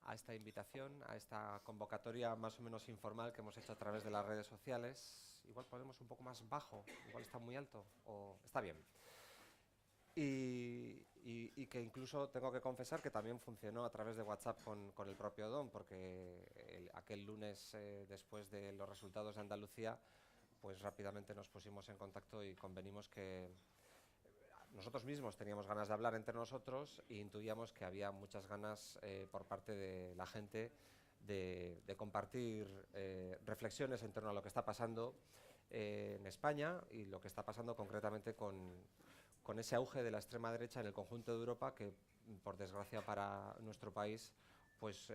a esta invitación, a esta convocatoria más o menos informal que hemos hecho a través de las redes sociales. Igual ponemos un poco más bajo, igual está muy alto, o está bien. Y que incluso tengo que confesar que también funcionó a través de WhatsApp con el propio Don, porque aquel lunes, después de los resultados de Andalucía, pues rápidamente nos pusimos en contacto y convenimos que nosotros mismos teníamos ganas de hablar entre nosotros e intuíamos que había muchas ganas por parte de la gente de compartir reflexiones en torno a lo que está pasando en España y lo que está pasando concretamente con ese auge de la extrema derecha en el conjunto de Europa que, por desgracia para nuestro país, pues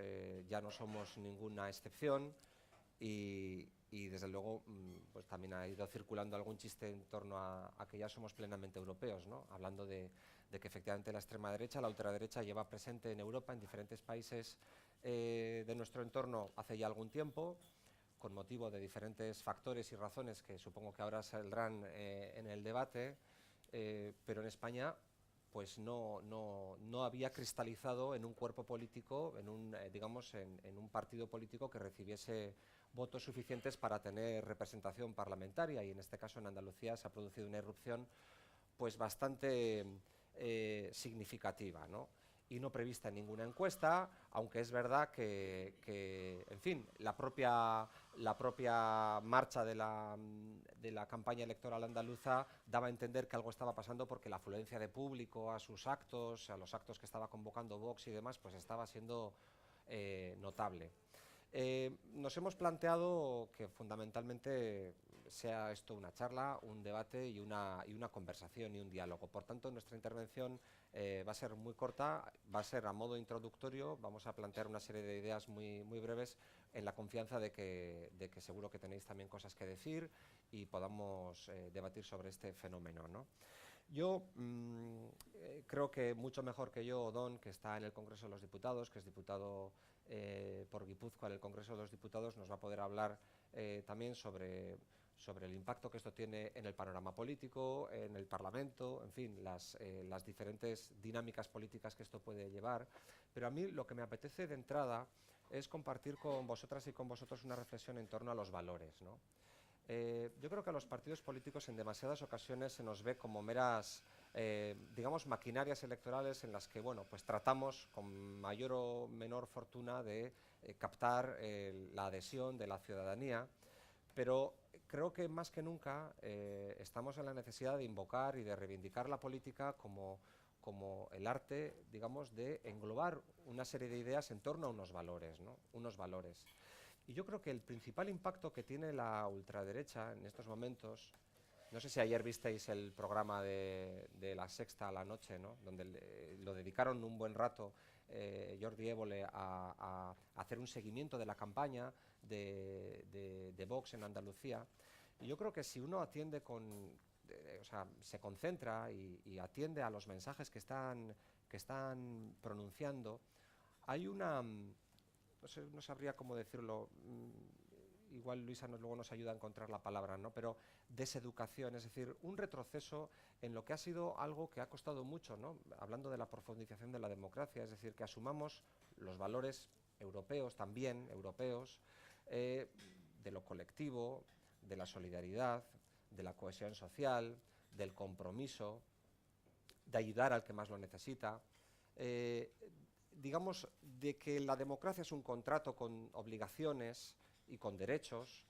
ya no somos ninguna excepción y desde luego pues también ha ido circulando algún chiste en torno a que ya somos plenamente europeos, ¿no? Hablando de que efectivamente la extrema derecha, la ultraderecha lleva presente en Europa, en diferentes países de nuestro entorno hace ya algún tiempo, con motivo de diferentes factores y razones que supongo que ahora saldrán en el debate, pero en España pues no había cristalizado en un cuerpo político, en un, digamos, en un partido político que recibiese votos suficientes para tener representación parlamentaria, y en este caso en Andalucía se ha producido una irrupción pues bastante significativa, ¿no? Y no prevista en ninguna encuesta, aunque es verdad que en fin, la propia marcha de la campaña electoral andaluza daba a entender que algo estaba pasando porque la afluencia de público a sus actos, a los actos que estaba convocando Vox y demás, pues estaba siendo notable. Nos hemos planteado que fundamentalmente sea esto una charla, un debate y una conversación y un diálogo. Por tanto, nuestra intervención va a ser muy corta, va a ser a modo introductorio, vamos a plantear una serie de ideas muy breves en la confianza de que seguro que tenéis también cosas que decir y podamos debatir sobre este fenómeno, ¿no? Yo creo que mucho mejor que yo, Don, que está en el Congreso de los Diputados, que es diputado por Guipúzcoa en el Congreso de los Diputados, nos va a poder hablar también sobre el impacto que esto tiene en el panorama político, en el Parlamento, en fin, las diferentes dinámicas políticas que esto puede llevar. Pero a mí lo que me apetece de entrada es compartir con vosotras y con vosotros una reflexión en torno a los valores, ¿no? Yo creo que a los partidos políticos en demasiadas ocasiones se nos ve como meras, digamos, maquinarias electorales en las que, bueno, pues tratamos con mayor o menor fortuna de captar la adhesión de la ciudadanía, pero creo que más que nunca estamos en la necesidad de invocar y de reivindicar la política como el arte, digamos, de englobar una serie de ideas en torno a unos valores, ¿no? Unos valores. Y yo creo que el principal impacto que tiene la ultraderecha en estos momentos, no sé si ayer visteis el programa de La Sexta a la noche, ¿no? Donde lo dedicaron un buen rato Jordi Évole a hacer un seguimiento de la campaña de Vox en Andalucía. Y yo creo que si uno atiende o sea, se concentra y atiende a los mensajes que están pronunciando, hay una no sé, no sabría cómo decirlo, igual Luisa luego nos ayuda a encontrar la palabra, ¿no? Pero deseducación, es decir, un retroceso en lo que ha sido algo que ha costado mucho, ¿no? Hablando de la profundización de la democracia, es decir, que asumamos los valores europeos, también europeos, de lo colectivo, de la solidaridad, de la cohesión social, del compromiso, de ayudar al que más lo necesita, digamos, de que la democracia es un contrato con obligaciones y con derechos,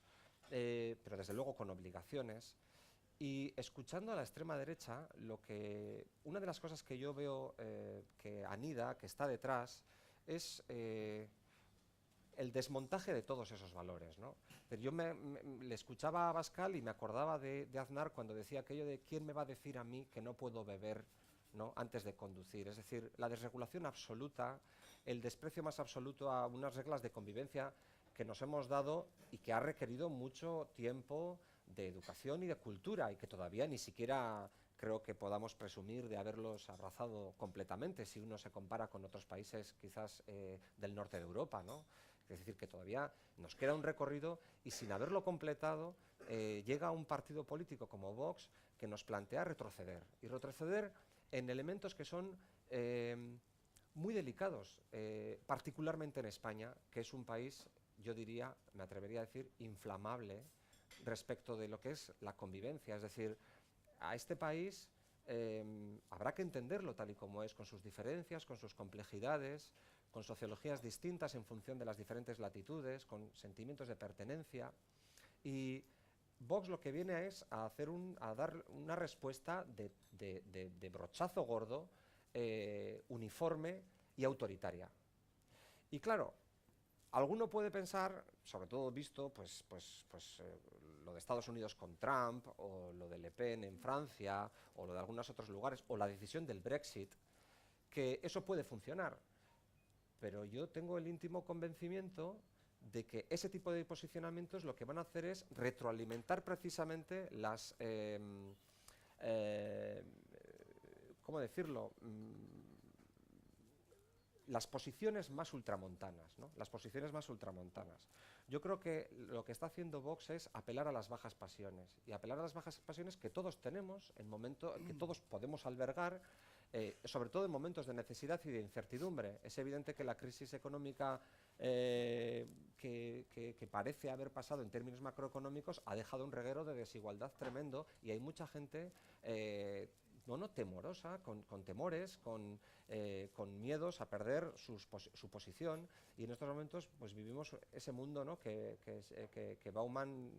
pero desde luego con obligaciones. Y escuchando a la extrema derecha, una de las cosas que yo veo que anida, que está detrás, es el desmontaje de todos esos valores, ¿no? Pero yo le escuchaba a Abascal y me acordaba de Aznar cuando decía aquello de ¿quién me va a decir a mí que no puedo beber, ¿no?, antes de conducir? Es decir, la desregulación absoluta, el desprecio más absoluto a unas reglas de convivencia que nos hemos dado y que ha requerido mucho tiempo de educación y de cultura y que todavía ni siquiera creo que podamos presumir de haberlos abrazado completamente si uno se compara con otros países quizás del norte de Europa, ¿no? Es decir, que todavía nos queda un recorrido y sin haberlo completado llega un partido político como Vox que nos plantea retroceder. Y retroceder en elementos que son muy delicados, particularmente en España, que es un país, yo diría, me atrevería a decir, inflamable respecto de lo que es la convivencia. Es decir, a este país habrá que entenderlo tal y como es, con sus diferencias, con sus complejidades, con sociologías distintas en función de las diferentes latitudes, con sentimientos de pertenencia. Y Vox lo que viene es a dar una respuesta de brochazo gordo, uniforme y autoritaria. Y claro, alguno puede pensar, sobre todo visto lo de Estados Unidos con Trump, o lo de Le Pen en Francia, o lo de algunos otros lugares, o la decisión del Brexit, que eso puede funcionar. Pero yo tengo el íntimo convencimiento de que ese tipo de posicionamientos lo que van a hacer es retroalimentar precisamente ¿cómo decirlo? Las posiciones más ultramontanas, ¿no? Las posiciones más ultramontanas. Yo creo que lo que está haciendo Vox es apelar a las bajas pasiones, y apelar a las bajas pasiones que todos tenemos, que todos podemos albergar, sobre todo en momentos de necesidad y de incertidumbre. Es evidente que la crisis económica que parece haber pasado en términos macroeconómicos ha dejado un reguero de desigualdad tremendo, y hay mucha gente temorosa, con temores, con miedos a perder su posición, y en estos momentos pues vivimos ese mundo, ¿no?, que Bauman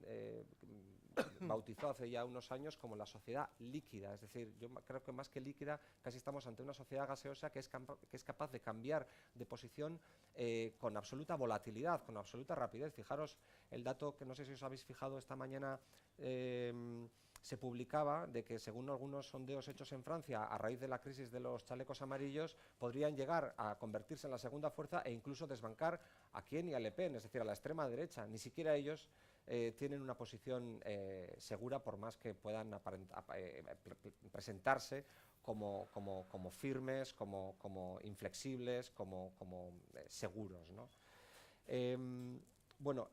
bautizó hace ya unos años como la sociedad líquida. Es decir, yo creo que más que líquida, casi estamos ante una sociedad gaseosa que es capaz de cambiar de posición con absoluta volatilidad, con absoluta rapidez. Fijaros el dato que no sé si os habéis fijado esta mañana, se publicaba de que, según algunos sondeos hechos en Francia a raíz de la crisis de los chalecos amarillos, podrían llegar a convertirse en la segunda fuerza e incluso desbancar a quién y a Le Pen, es decir, a la extrema derecha. Ni siquiera ellos tienen una posición segura, por más que puedan presentarse como firmes, como inflexibles, como seguros, ¿no? Bueno,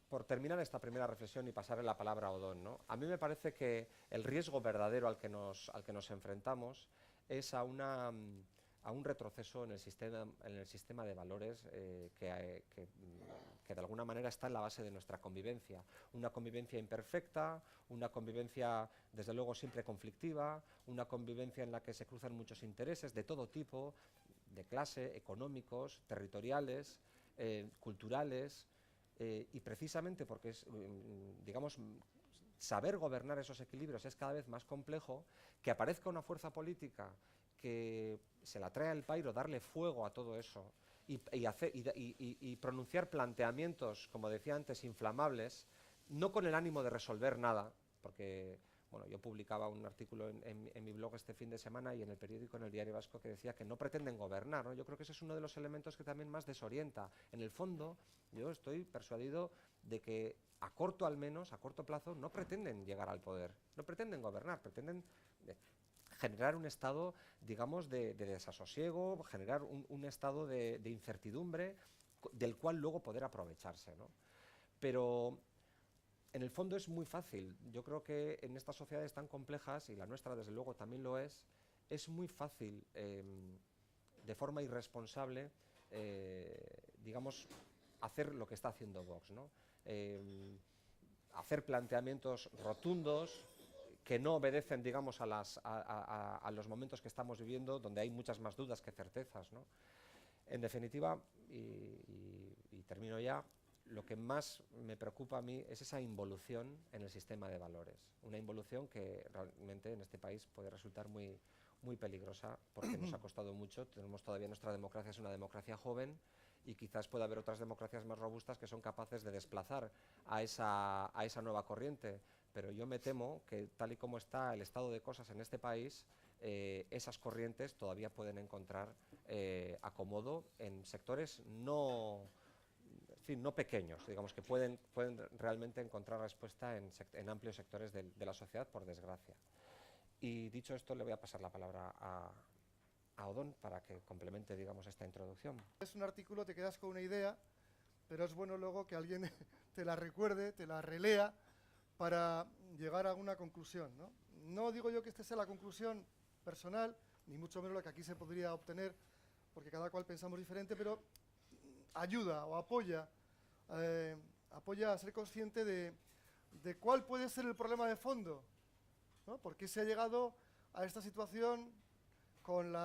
por terminar esta primera reflexión y pasarle la palabra a Odón, ¿no? A mí me parece que el riesgo verdadero al que nos enfrentamos es a un retroceso en el sistema de valores que de alguna manera está en la base de nuestra convivencia. Una convivencia imperfecta, una convivencia desde luego siempre conflictiva, una convivencia en la que se cruzan muchos intereses de todo tipo, de clase, económicos, territoriales, culturales, y precisamente porque saber gobernar esos equilibrios es cada vez más complejo. Que aparezca una fuerza política que se la trae al pairo darle fuego a todo eso y pronunciar planteamientos, como decía antes, inflamables, no con el ánimo de resolver nada, porque bueno, yo publicaba un artículo en mi blog este fin de semana y en el periódico, en el Diario Vasco, que decía que no pretenden gobernar, ¿no? Yo creo que ese es uno de los elementos que también más desorienta. En el fondo, yo estoy persuadido de que a corto plazo, no pretenden llegar al poder, no pretenden gobernar, pretenden generar un estado, digamos, de desasosiego, generar un estado de incertidumbre del cual luego poder aprovecharse, ¿no? Pero en el fondo es muy fácil. Yo creo que en estas sociedades tan complejas, y la nuestra desde luego también lo es muy fácil, de forma irresponsable, digamos, hacer lo que está haciendo Vox, ¿no? Hacer planteamientos rotundos que no obedecen, digamos, a los momentos que estamos viviendo, donde hay muchas más dudas que certezas, ¿no? En definitiva, y termino ya, lo que más me preocupa a mí es esa involución en el sistema de valores. Una involución que realmente en este país puede resultar muy, muy peligrosa, porque nos ha costado mucho. Tenemos todavía, nuestra democracia es una democracia joven, y quizás pueda haber otras democracias más robustas que son capaces de desplazar a esa nueva corriente. Pero yo me temo que, tal y como está el estado de cosas en este país, esas corrientes todavía pueden encontrar acomodo en sectores no pequeños, digamos, que pueden realmente encontrar respuesta en amplios sectores de la sociedad, por desgracia. Y dicho esto, le voy a pasar la palabra a Odón para que complemente, digamos, esta introducción. Es un artículo, te quedas con una idea, pero es bueno luego que alguien te la recuerde, te la relea, para llegar a una conclusión, ¿no? No digo yo que esta sea la conclusión personal, ni mucho menos la que aquí se podría obtener porque cada cual pensamos diferente, pero ayuda o apoya a ser consciente de cuál puede ser el problema de fondo, ¿no? ¿Por qué se ha llegado a esta situación con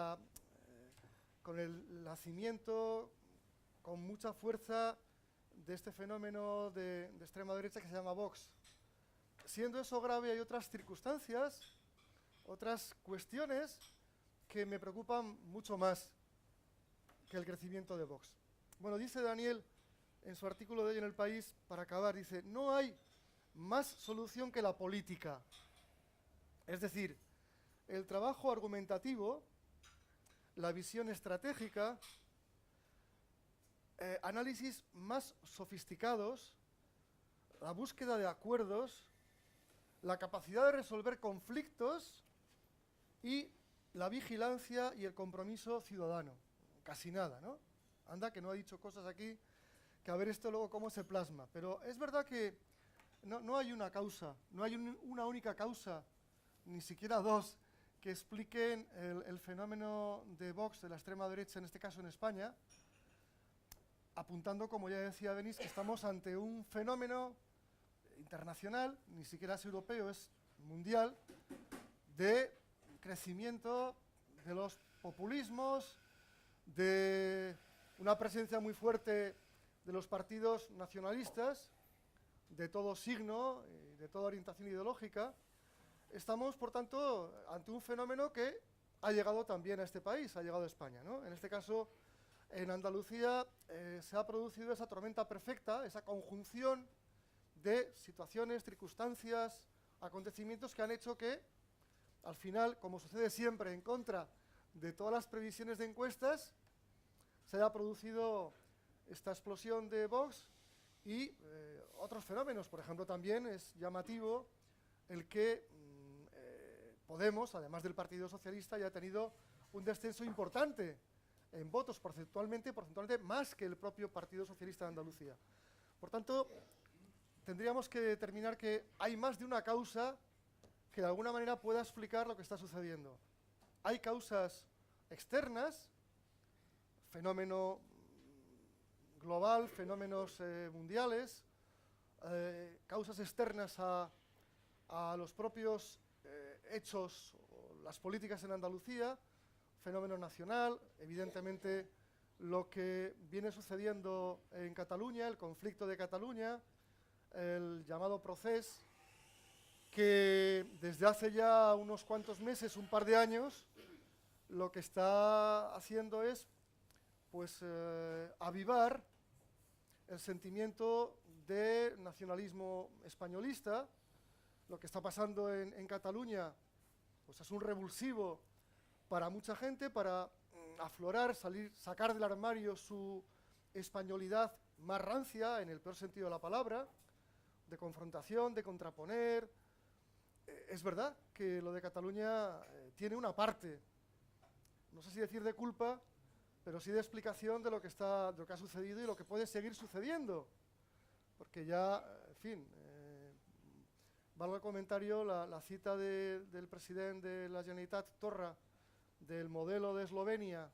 el nacimiento con mucha fuerza de este fenómeno de extrema derecha que se llama Vox? Siendo eso grave, hay otras circunstancias, otras cuestiones que me preocupan mucho más que el crecimiento de Vox. Bueno, dice Daniel en su artículo de hoy en El País, para acabar, dice: no hay más solución que la política. Es decir, el trabajo argumentativo, la visión estratégica, análisis más sofisticados, la búsqueda de acuerdos, la capacidad de resolver conflictos y la vigilancia y el compromiso ciudadano. Casi nada, ¿no? Anda, que no ha dicho cosas aquí, que a ver esto luego cómo se plasma. Pero es verdad que no hay una causa, no hay una única causa, ni siquiera dos, que expliquen el fenómeno de Vox, de la extrema derecha, en este caso en España, apuntando, como ya decía Denis, que estamos ante un fenómeno internacional, ni siquiera es europeo, es mundial, de crecimiento de los populismos, de una presencia muy fuerte de los partidos nacionalistas, de todo signo, de toda orientación ideológica. Estamos, por tanto, ante un fenómeno que ha llegado también a este país, ha llegado a España, ¿no? En este caso, en Andalucía se ha producido esa tormenta perfecta, esa conjunción de situaciones, circunstancias, acontecimientos que han hecho que, al final, como sucede siempre en contra de todas las previsiones de encuestas, se haya producido esta explosión de Vox y otros fenómenos. Por ejemplo, también es llamativo el que Podemos, además del Partido Socialista, haya tenido un descenso importante en votos porcentualmente más que el propio Partido Socialista de Andalucía. Por tanto, tendríamos que determinar que hay más de una causa que de alguna manera pueda explicar lo que está sucediendo. Hay causas externas, fenómeno global, fenómenos mundiales, causas externas a los propios hechos, o las políticas en Andalucía, fenómeno nacional, evidentemente lo que viene sucediendo en Cataluña, el conflicto de Cataluña, el llamado procés, que desde hace ya unos cuantos meses, un par de años, lo que está haciendo es pues avivar el sentimiento de nacionalismo españolista. Lo que está pasando en Cataluña pues es un revulsivo para mucha gente, para aflorar, sacar del armario su españolidad más rancia, en el peor sentido de la palabra, de confrontación, de contraponer. Es verdad que lo de Cataluña tiene una parte, no sé si decir de culpa, pero sí de explicación de lo que ha sucedido y lo que puede seguir sucediendo. Porque ya, en fin, valga el comentario, la cita del presidente de la Generalitat, Torra, del modelo de Eslovenia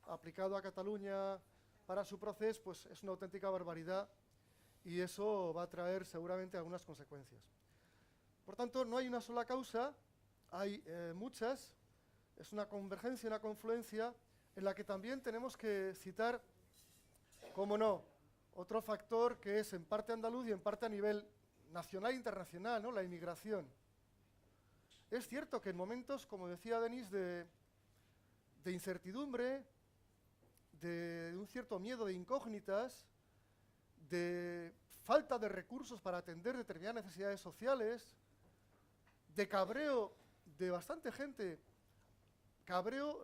aplicado a Cataluña para su proceso, pues es una auténtica barbaridad y eso va a traer seguramente algunas consecuencias. Por tanto, no hay una sola causa, hay muchas, es una convergencia, una confluencia en la que también tenemos que citar, cómo no, otro factor que es en parte andaluz y en parte a nivel nacional e internacional, ¿no? La inmigración. Es cierto que en momentos, como decía Denis, de incertidumbre, de un cierto miedo, de incógnitas, de falta de recursos para atender determinadas necesidades sociales, de cabreo de bastante gente, cabreo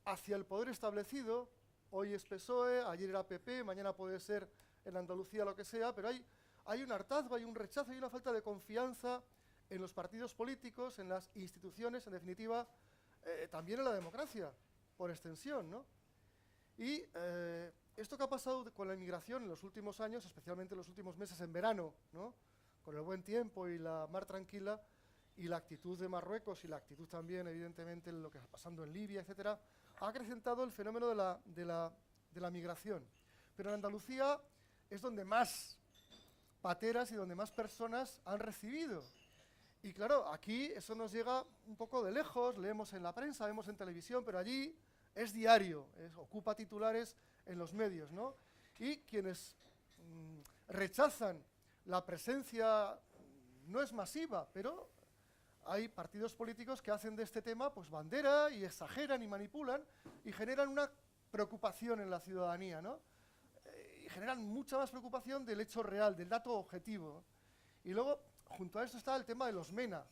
hacia el poder establecido. Hoy es PSOE, ayer era PP, mañana puede ser en Andalucía lo que sea, pero hay un hartazgo, hay un rechazo, hay una falta de confianza en los partidos políticos, en las instituciones, en definitiva, también en la democracia, por extensión, ¿no? Y esto que ha pasado con la inmigración en los últimos años, especialmente en los últimos meses en verano, ¿no? Con el buen tiempo y la mar tranquila, y la actitud de Marruecos y la actitud también, evidentemente, en lo que está pasando en Libia, etcétera, ha acrecentado el fenómeno de la migración. Pero en Andalucía es donde más pateras y donde más personas han recibido. Y claro, aquí eso nos llega un poco de lejos, leemos en la prensa, vemos en televisión, pero allí es diario, ocupa titulares en los medios, ¿no? Y quienes rechazan la presencia, no es masiva, pero hay partidos políticos que hacen de este tema pues bandera y exageran y manipulan y generan una preocupación en la ciudadanía, ¿no? Y generan mucha más preocupación del hecho real, del dato objetivo. Y luego, junto a esto está el tema de los MENA.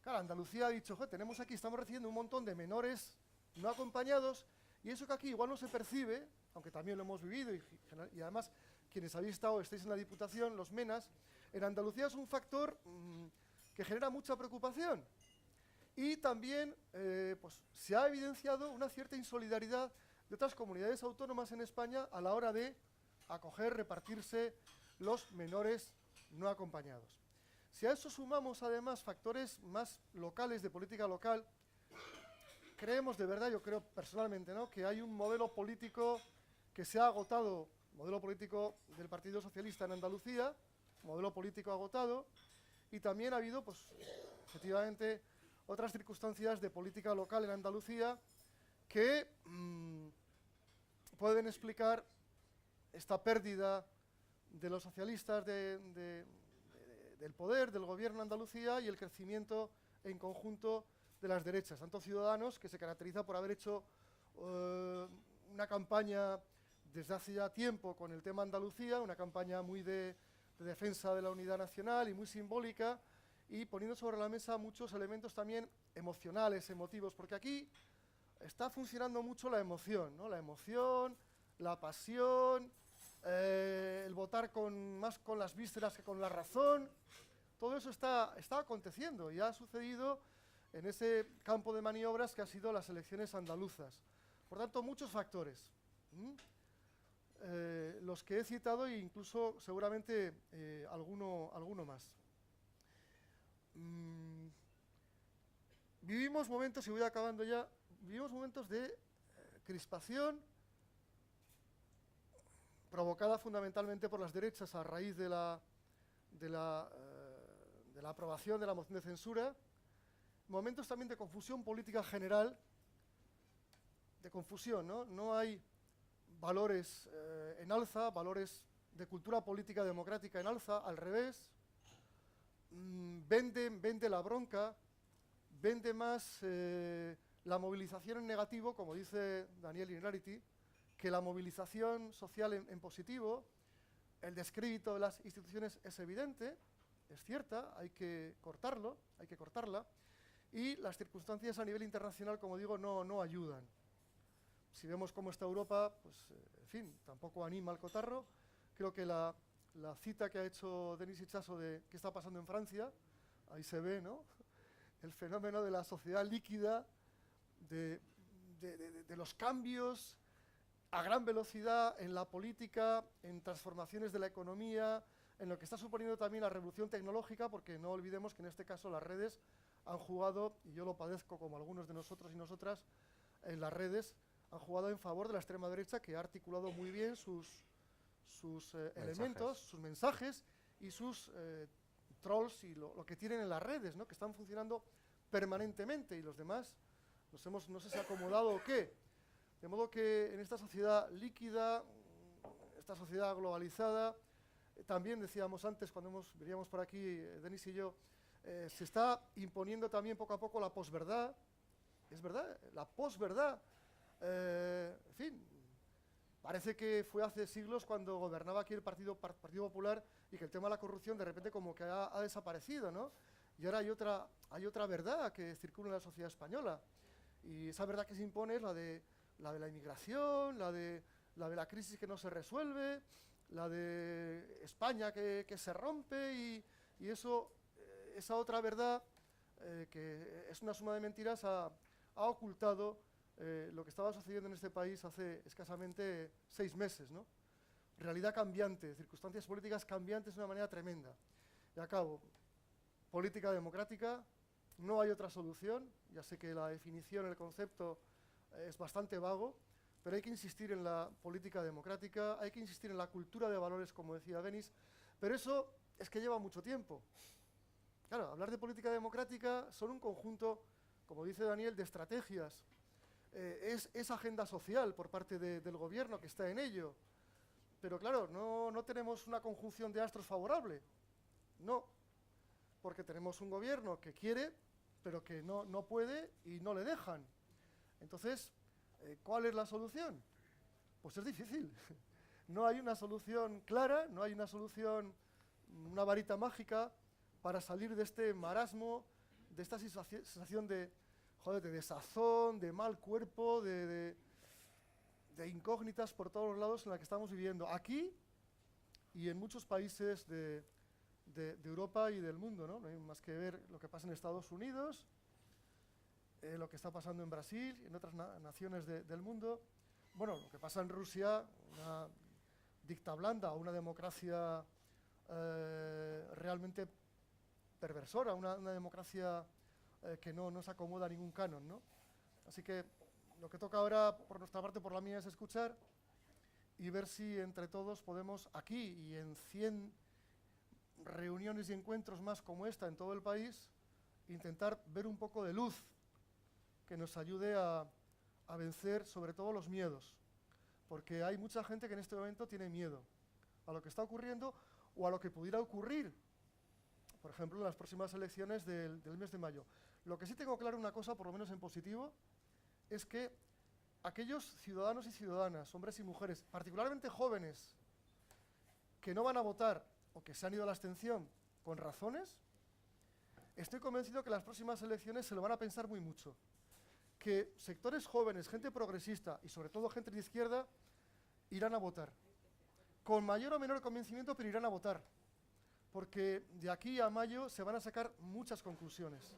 Claro, Andalucía ha dicho, tenemos aquí, estamos recibiendo un montón de menores no acompañados, y eso que aquí igual no se percibe, aunque también lo hemos vivido, y además quienes habéis estado, estáis en la Diputación, los MENAs, en Andalucía es un factor que genera mucha preocupación. Y también pues, se ha evidenciado una cierta insolidaridad de otras comunidades autónomas en España a la hora de acoger, repartirse los menores no acompañados. Si a eso sumamos además factores más locales, de política local, creemos de verdad, yo creo personalmente, ¿no?, que hay un modelo político que se ha agotado, modelo político del Partido Socialista en Andalucía, modelo político agotado, y también ha habido, pues, efectivamente, otras circunstancias de política local en Andalucía que pueden explicar esta pérdida de los socialistas del poder, del gobierno en Andalucía, y el crecimiento en conjunto de las derechas, tanto Ciudadanos, que se caracteriza por haber hecho una campaña desde hace ya tiempo con el tema Andalucía, una campaña muy de defensa de la unidad nacional y muy simbólica, y poniendo sobre la mesa muchos elementos también emocionales, emotivos, porque aquí está funcionando mucho la emoción, ¿no? La emoción, la pasión, el votar más con las vísceras que con la razón. Todo eso está aconteciendo y ha sucedido en ese campo de maniobras que han sido las elecciones andaluzas. Por tanto, muchos factores, los que he citado e incluso seguramente alguno más. Vivimos momentos, y voy acabando ya, vivimos momentos de crispación provocada fundamentalmente por las derechas a raíz de la aprobación de la moción de censura, momentos también de confusión política general, de confusión, ¿no? No hay valores en alza, valores de cultura política democrática en alza, al revés. Vende la bronca, vende más la movilización en negativo, como dice Daniel Innerarity, que la movilización social en positivo. El descrédito de las instituciones es evidente, es cierta, hay que cortarla, y las circunstancias a nivel internacional, como digo, no ayudan. Si vemos cómo está Europa, pues, en fin, tampoco anima al cotarro. Creo que la cita que ha hecho Denis Ichazo de qué está pasando en Francia, ahí se ve, ¿no?, el fenómeno de la sociedad líquida, de los cambios a gran velocidad en la política, en transformaciones de la economía, en lo que está suponiendo también la revolución tecnológica, porque no olvidemos que en este caso las redes han jugado, y yo lo padezco como algunos de nosotros y nosotras, en las redes han jugado en favor de la extrema derecha, que ha articulado muy bien sus elementos, sus mensajes y sus trolls y lo que tienen en las redes, ¿no?, que están funcionando permanentemente, y los demás no sé si acomodado o qué. De modo que en esta sociedad líquida, esta sociedad globalizada, también decíamos antes, cuando veníamos por aquí, Denis y yo, se está imponiendo también poco a poco la posverdad. Es verdad, la posverdad. En fin, parece que fue hace siglos cuando gobernaba aquí el Partido Popular y que el tema de la corrupción de repente como que ha desaparecido, ¿no? Y ahora hay otra verdad que circula en la sociedad española. Y esa verdad que se impone es la de la inmigración, la de la crisis que no se resuelve, la de España que se rompe, y esa otra verdad, que es una suma de mentiras, ha ocultado lo que estaba sucediendo en este país hace escasamente 6 meses, ¿no? Realidad cambiante, circunstancias políticas cambiantes de una manera tremenda. Y acabo. Política democrática, no hay otra solución. Ya sé que la definición, el concepto es bastante vago, pero hay que insistir en la política democrática, hay que insistir en la cultura de valores, como decía Denis, pero eso es que lleva mucho tiempo. Claro, hablar de política democrática son un conjunto, como dice Daniel, de estrategias. Es agenda social por parte del gobierno que está en ello. Pero claro, no tenemos una conjunción de astros favorable. No, porque tenemos un gobierno que quiere, pero que no puede y no le dejan. Entonces, ¿cuál es la solución? Pues es difícil. No hay una solución clara, no hay una solución, una varita mágica para salir de este marasmo, de esta sensación de desazón, de mal cuerpo, de incógnitas por todos los lados en la que estamos viviendo, aquí y en muchos países de Europa y del mundo, ¿no? No hay más que ver lo que pasa en Estados Unidos, lo que está pasando en Brasil y en otras naciones del mundo. Bueno, lo que pasa en Rusia, una dicta blanda o una democracia realmente perversora, una democracia que no se acomoda a ningún canon, ¿no? Así que lo que toca ahora, por nuestra parte, por la mía, es escuchar y ver si entre todos podemos, aquí y en 100 reuniones y encuentros más como esta en todo el país, intentar ver un poco de luz que nos ayude a vencer sobre todo los miedos, porque hay mucha gente que en este momento tiene miedo a lo que está ocurriendo o a lo que pudiera ocurrir, por ejemplo, en las próximas elecciones del mes de mayo. Lo que sí tengo claro una cosa, por lo menos en positivo, es que aquellos ciudadanos y ciudadanas, hombres y mujeres, particularmente jóvenes, que no van a votar o que se han ido a la abstención con razones, estoy convencido que las próximas elecciones se lo van a pensar muy mucho. Que sectores jóvenes, gente progresista y sobre todo gente de izquierda irán a votar. Con mayor o menor convencimiento, pero irán a votar. Porque de aquí a mayo se van a sacar muchas conclusiones.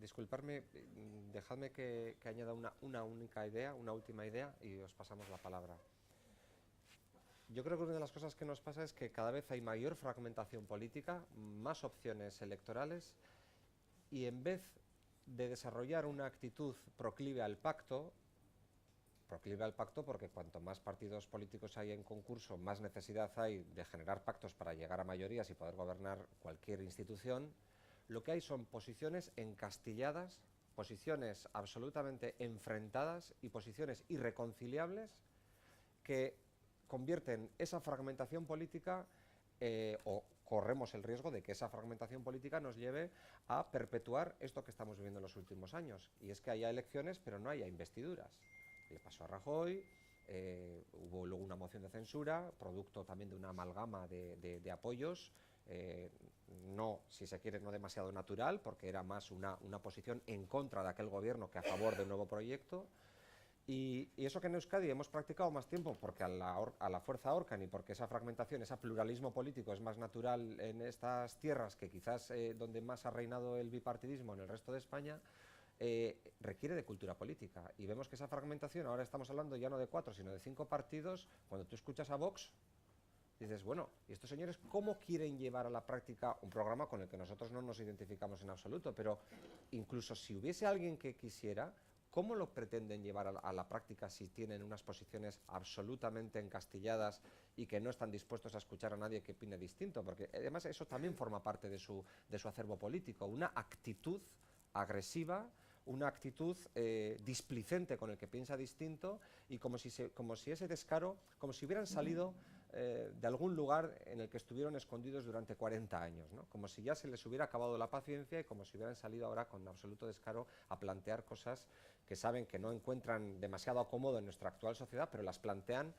Disculparme, dejadme que añada una única idea, una última idea, y os pasamos la palabra. Yo creo que una de las cosas que nos pasa es que cada vez hay mayor fragmentación política, más opciones electorales, y en vez de desarrollar una actitud proclive al pacto porque cuanto más partidos políticos hay en concurso, más necesidad hay de generar pactos para llegar a mayorías y poder gobernar cualquier institución, lo que hay son posiciones encastilladas, posiciones absolutamente enfrentadas y posiciones irreconciliables que convierten esa fragmentación política o corremos el riesgo de que esa fragmentación política nos lleve a perpetuar esto que estamos viviendo en los últimos años, y es que haya elecciones pero no haya investiduras. Le pasó a Rajoy, hubo luego una moción de censura, producto también de una amalgama de apoyos, no, si se quiere, no demasiado natural, porque era más una posición en contra de aquel gobierno que a favor del nuevo proyecto. Y eso que en Euskadi hemos practicado más tiempo porque a la fuerza ahorcan y porque esa fragmentación, ese pluralismo político es más natural en estas tierras que quizás donde más ha reinado el bipartidismo en el resto de España, requiere de cultura política. Y vemos que esa fragmentación, ahora estamos hablando ya no de 4 sino de 5 partidos, cuando tú escuchas a Vox, dices, bueno, ¿y estos señores cómo quieren llevar a la práctica un programa con el que nosotros no nos identificamos en absoluto? Pero incluso si hubiese alguien que quisiera, ¿cómo lo pretenden llevar a la práctica si tienen unas posiciones absolutamente encastilladas y que no están dispuestos a escuchar a nadie que opine distinto? Porque además eso también forma parte de su acervo político, una actitud agresiva, una actitud displicente con el que piensa distinto y como si ese descaro, como si hubieran salido de algún lugar en el que estuvieron escondidos durante 40 años, ¿no? Como si ya se les hubiera acabado la paciencia y como si hubieran salido ahora con absoluto descaro a plantear cosas que saben que no encuentran demasiado acomodo en nuestra actual sociedad, pero las plantean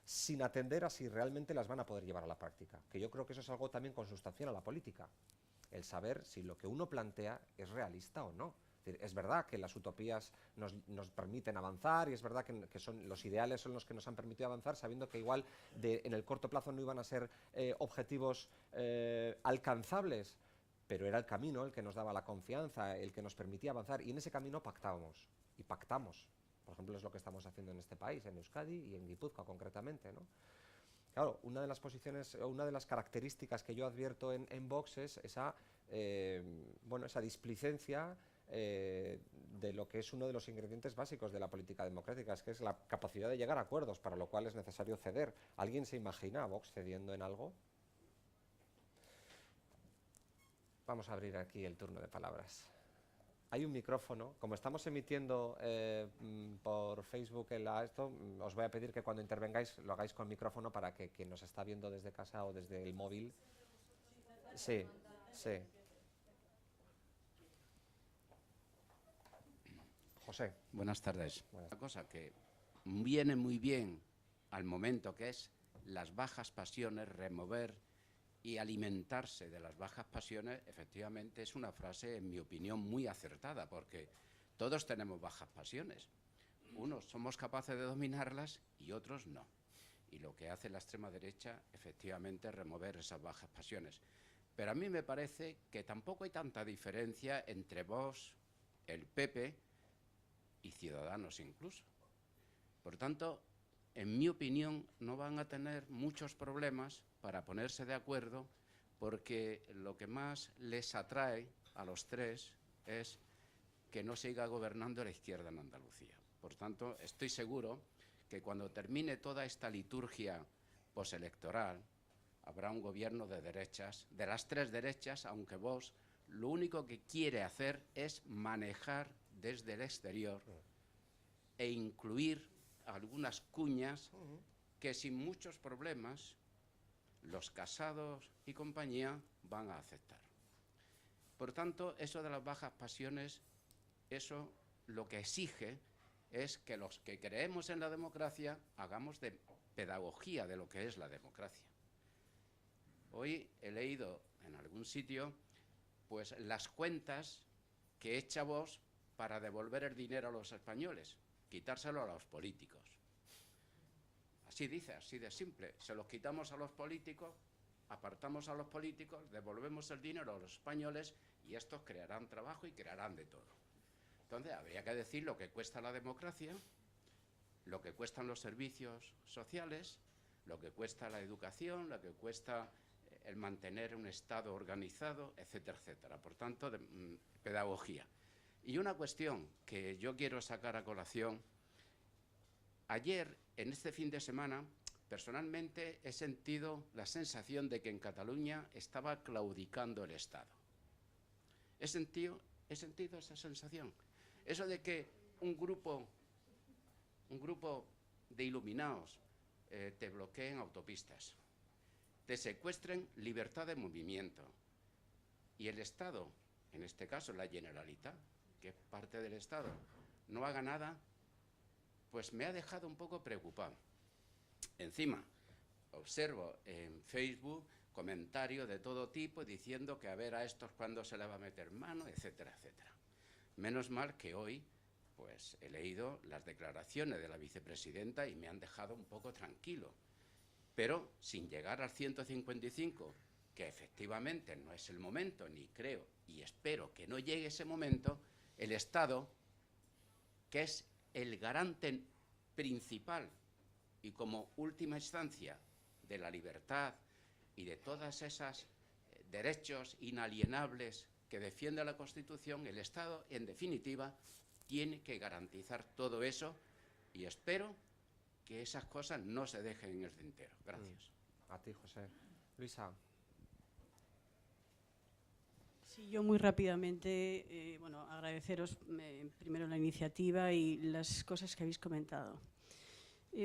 sin atender a si realmente las van a poder llevar a la práctica. Que yo creo que eso es algo también consustancial a la política, el saber si lo que uno plantea es realista o no. Es verdad que las utopías nos permiten avanzar y es verdad que son los ideales son los que nos han permitido avanzar, sabiendo que igual en el corto plazo no iban a ser objetivos alcanzables, pero era el camino el que nos daba la confianza, el que nos permitía avanzar, y en ese camino pactábamos y pactamos. Por ejemplo, es lo que estamos haciendo en este país, en Euskadi y en Guipúzcoa concretamente, ¿no? Claro, una de las posiciones, o una de las características que yo advierto en Vox es esa, bueno, esa displicencia de lo que es uno de los ingredientes básicos de la política democrática, es que es la capacidad de llegar a acuerdos, para lo cual es necesario ceder. ¿Alguien se imagina a Vox cediendo en algo? Vamos a abrir aquí el turno de palabras. Hay un micrófono. Como estamos emitiendo por Facebook os voy a pedir que cuando intervengáis lo hagáis con micrófono para que quien nos está viendo desde casa o desde el móvil... Sí, sí. José. Buenas tardes. Buenas. Una cosa que viene muy bien al momento, que es las bajas pasiones, remover y alimentarse de las bajas pasiones, efectivamente es una frase, en mi opinión, muy acertada, porque todos tenemos bajas pasiones. Unos somos capaces de dominarlas y otros no. Y lo que hace la extrema derecha, efectivamente, es remover esas bajas pasiones. Pero a mí me parece que tampoco hay tanta diferencia entre Vox, el PP y Ciudadanos incluso. Por tanto, en mi opinión, no van a tener muchos problemas para ponerse de acuerdo, porque lo que más les atrae a los tres es que no siga gobernando la izquierda en Andalucía. Por tanto, estoy seguro que cuando termine toda esta liturgia postelectoral, habrá un gobierno de derechas, de las tres derechas, aunque Vox lo único que quiere hacer es manejar desde el exterior e incluir algunas cuñas que sin muchos problemas los Casados y compañía van a aceptar. Por tanto, eso de las bajas pasiones, eso lo que exige es que los que creemos en la democracia hagamos de pedagogía de lo que es la democracia. Hoy he leído en algún sitio pues las cuentas que echa Vox para devolver el dinero a los españoles, quitárselo a los políticos. Así dice, así de simple. Se los quitamos a los políticos, apartamos a los políticos, devolvemos el dinero a los españoles y estos crearán trabajo y crearán de todo. Entonces, habría que decir lo que cuesta la democracia, lo que cuestan los servicios sociales, lo que cuesta la educación, lo que cuesta el mantener un Estado organizado, etcétera, etcétera. Por tanto, pedagogía. Y una cuestión que yo quiero sacar a colación. Ayer, en este fin de semana, personalmente he sentido la sensación de que en Cataluña estaba claudicando el Estado. He sentido esa sensación. Eso de que un grupo de iluminados te bloqueen autopistas, te secuestren libertad de movimiento y el Estado, en este caso la Generalitat, que es parte del Estado, no haga nada, pues me ha dejado un poco preocupado. Encima, observo en Facebook comentarios de todo tipo diciendo que a ver a estos cuándo se le va a meter mano, etcétera, etcétera. Menos mal que hoy pues he leído las declaraciones de la vicepresidenta y me han dejado un poco tranquilo. Pero sin llegar al 155, que efectivamente no es el momento, ni creo y espero que no llegue ese momento, el Estado, que es el garante principal y como última instancia de la libertad y de todas esas derechos inalienables que defiende la Constitución, el Estado, en definitiva, tiene que garantizar todo eso y espero que esas cosas no se dejen en el tintero. Gracias. A ti, José. Luisa. Sí, yo muy rápidamente, bueno, agradeceros primero la iniciativa y las cosas que habéis comentado.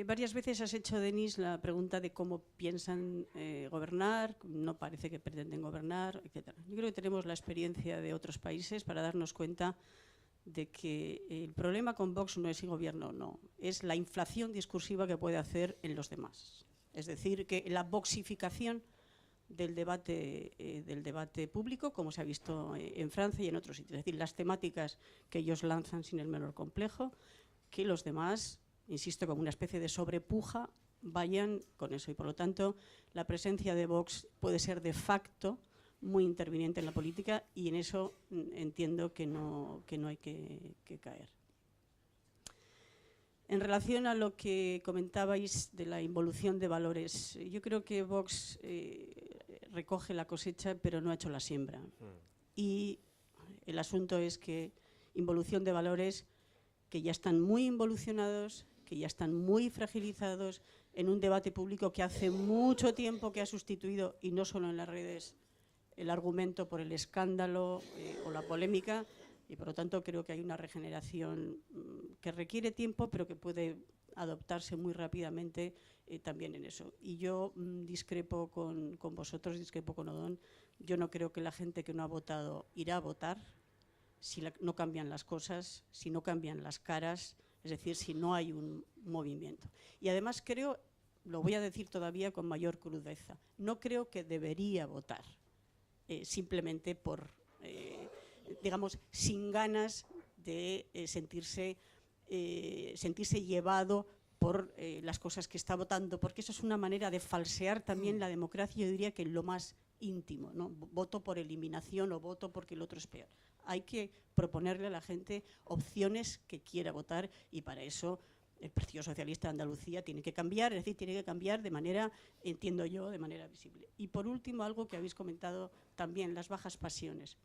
Varias veces has hecho, Denis, la pregunta de cómo piensan gobernar, no parece que pretenden gobernar, etc. Yo creo que tenemos la experiencia de otros países para darnos cuenta de que el problema con Vox no es si gobierno o no, es la inflación discursiva que puede hacer en los demás. Es decir, que la voxificación del debate público, como se ha visto en Francia y en otros sitios. Es decir, las temáticas que ellos lanzan sin el menor complejo, que los demás, insisto, como una especie de sobrepuja, vayan con eso. Y por lo tanto, la presencia de Vox puede ser de facto muy interviniente en la política y en eso entiendo que no hay que caer. En relación a lo que comentabais de la involución de valores, yo creo que Vox recoge la cosecha pero no ha hecho la siembra. Y el asunto es que involución de valores que ya están muy involucionados, que ya están muy fragilizados en un debate público que hace mucho tiempo que ha sustituido, y no solo en las redes, el argumento por el escándalo o la polémica, y por lo tanto creo que hay una regeneración que requiere tiempo, pero que puede adoptarse muy rápidamente también en eso. Y yo discrepo con vosotros, discrepo con Odón. Yo no creo que la gente que no ha votado irá a votar si no cambian las cosas, si no cambian las caras, es decir, si no hay un movimiento. Y además creo, lo voy a decir todavía con mayor crudeza, no creo que debería votar, simplemente por, digamos, sin ganas de sentirse llevado por las cosas que está votando, porque eso es una manera de falsear también la democracia, yo diría que en lo más íntimo, ¿no? Voto por eliminación o voto porque el otro es peor. Hay que proponerle a la gente opciones que quiera votar, y para eso el Partido Socialista de Andalucía tiene que cambiar, es decir, tiene que cambiar de manera, entiendo yo, de manera visible. Y por último, algo que habéis comentado también, las bajas pasiones.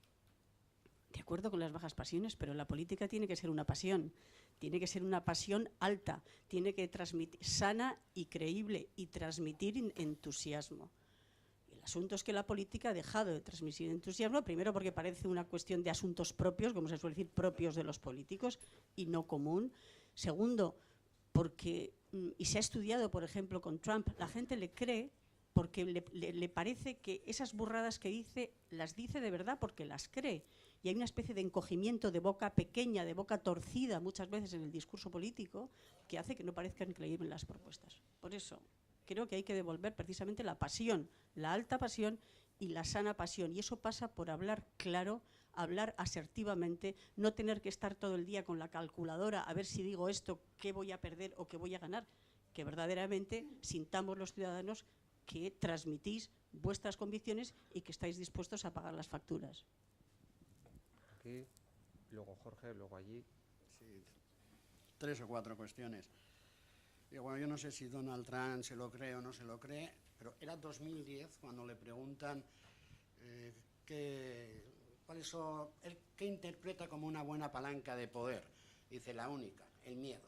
De acuerdo con las bajas pasiones, pero la política tiene que ser una pasión, tiene que ser una pasión alta, tiene que transmitir, sana y creíble, y transmitir entusiasmo. El asunto es que la política ha dejado de transmitir entusiasmo, primero porque parece una cuestión de asuntos propios, como se suele decir, propios de los políticos y no común. Segundo, porque, y se ha estudiado, por ejemplo, con Trump, la gente le cree porque le parece que esas burradas que dice, las dice de verdad porque las cree. Y hay una especie de encogimiento de boca pequeña, de boca torcida muchas veces en el discurso político, que hace que no parezcan creíbles las propuestas. Por eso creo que hay que devolver precisamente la pasión, la alta pasión y la sana pasión. Y eso pasa por hablar claro, hablar asertivamente, no tener que estar todo el día con la calculadora a ver si digo esto, qué voy a perder o qué voy a ganar. Que verdaderamente sintamos los ciudadanos que transmitís vuestras convicciones y que estáis dispuestos a pagar las facturas. Aquí, luego Jorge, luego allí. Sí, 3 o 4 cuestiones. Bueno, yo no sé si Donald Trump se lo cree o no se lo cree, pero era 2010 cuando le preguntan qué interpreta como una buena palanca de poder. Dice, la única, el miedo.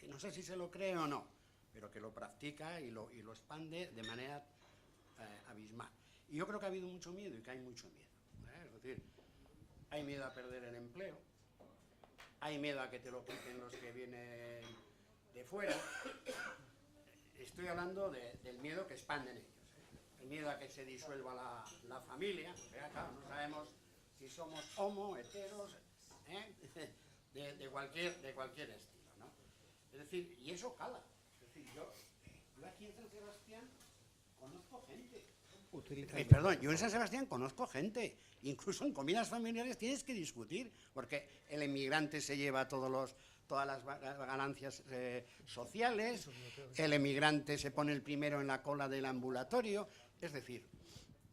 No sé si se lo cree o no, pero que lo practica y lo expande de manera abismal. Y yo creo que ha habido mucho miedo y que hay mucho miedo. Es decir, hay miedo a perder el empleo, hay miedo a que te lo quiten los que vienen de fuera. Estoy hablando del miedo que expanden ellos. El miedo a que se disuelva la familia, claro, no sabemos si somos homo, heteros, de cualquier estilo, ¿no? Es decir, y eso cala. Es decir, yo aquí en San Sebastián conozco gente. Yo en San Sebastián conozco gente. Incluso en comidas familiares tienes que discutir, porque el emigrante se lleva todas las ganancias sociales, el emigrante se pone el primero en la cola del ambulatorio. Es decir,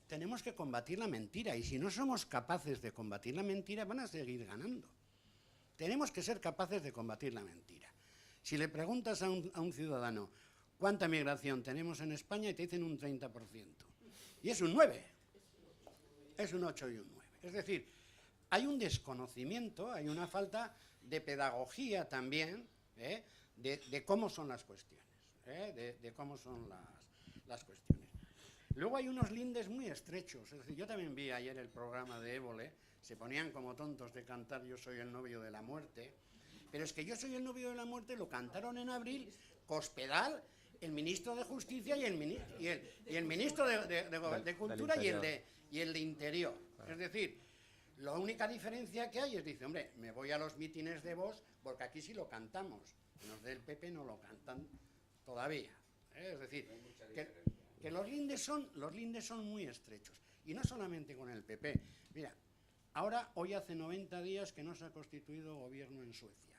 tenemos que combatir la mentira, y si no somos capaces de combatir la mentira, van a seguir ganando. Tenemos que ser capaces de combatir la mentira. Si le preguntas a un ciudadano cuánta migración tenemos en España, y te dicen un 30%. Y es un 9. Es un 8 y un 9. Es decir, hay un desconocimiento, hay una falta de pedagogía también, de cómo son las cuestiones, de cómo son las cuestiones. Luego hay unos lindes muy estrechos. Es decir, yo también vi ayer el programa de Évole, se ponían como tontos de cantar Yo soy el novio de la muerte, pero es que Yo soy el novio de la muerte lo cantaron en abril Cospedal, el ministro de Justicia y el ministro de Cultura y el de Interior. Claro. Es decir, la única diferencia que hay es, dice, hombre, me voy a los mítines de Vox porque aquí sí lo cantamos, los del PP no lo cantan todavía. Es decir, que los lindes son muy estrechos. Y no solamente con el PP. Mira, hoy hace 90 días que no se ha constituido gobierno en Suecia.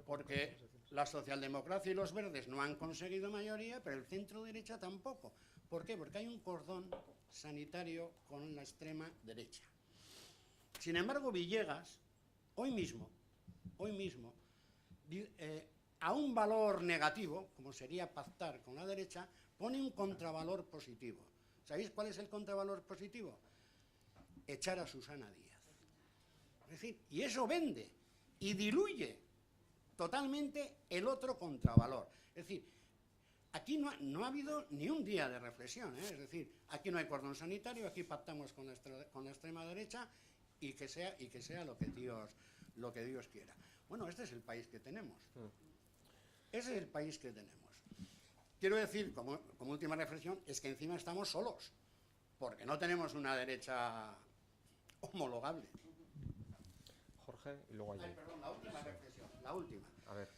Porque la socialdemocracia y los verdes no han conseguido mayoría, pero el centro derecha tampoco. ¿Por qué? Porque hay un cordón sanitario con la extrema derecha. Sin embargo, Villegas, hoy mismo, a un valor negativo, como sería pactar con la derecha, pone un contravalor positivo. ¿Sabéis cuál es el contravalor positivo? Echar a Susana Díaz. Es decir, y eso vende y diluye totalmente el otro contravalor. Es decir, aquí no ha habido ni un día de reflexión, ¿eh? Es decir, aquí no hay cordón sanitario, aquí pactamos con la extrema derecha y que sea lo que Dios quiera. Bueno, este es el país que tenemos. Ese es el país que tenemos. Quiero decir, como última reflexión, es que encima estamos solos, porque no tenemos una derecha homologable. Jorge, y luego allí. Ay, perdón, la última reflexión, la última. A ver.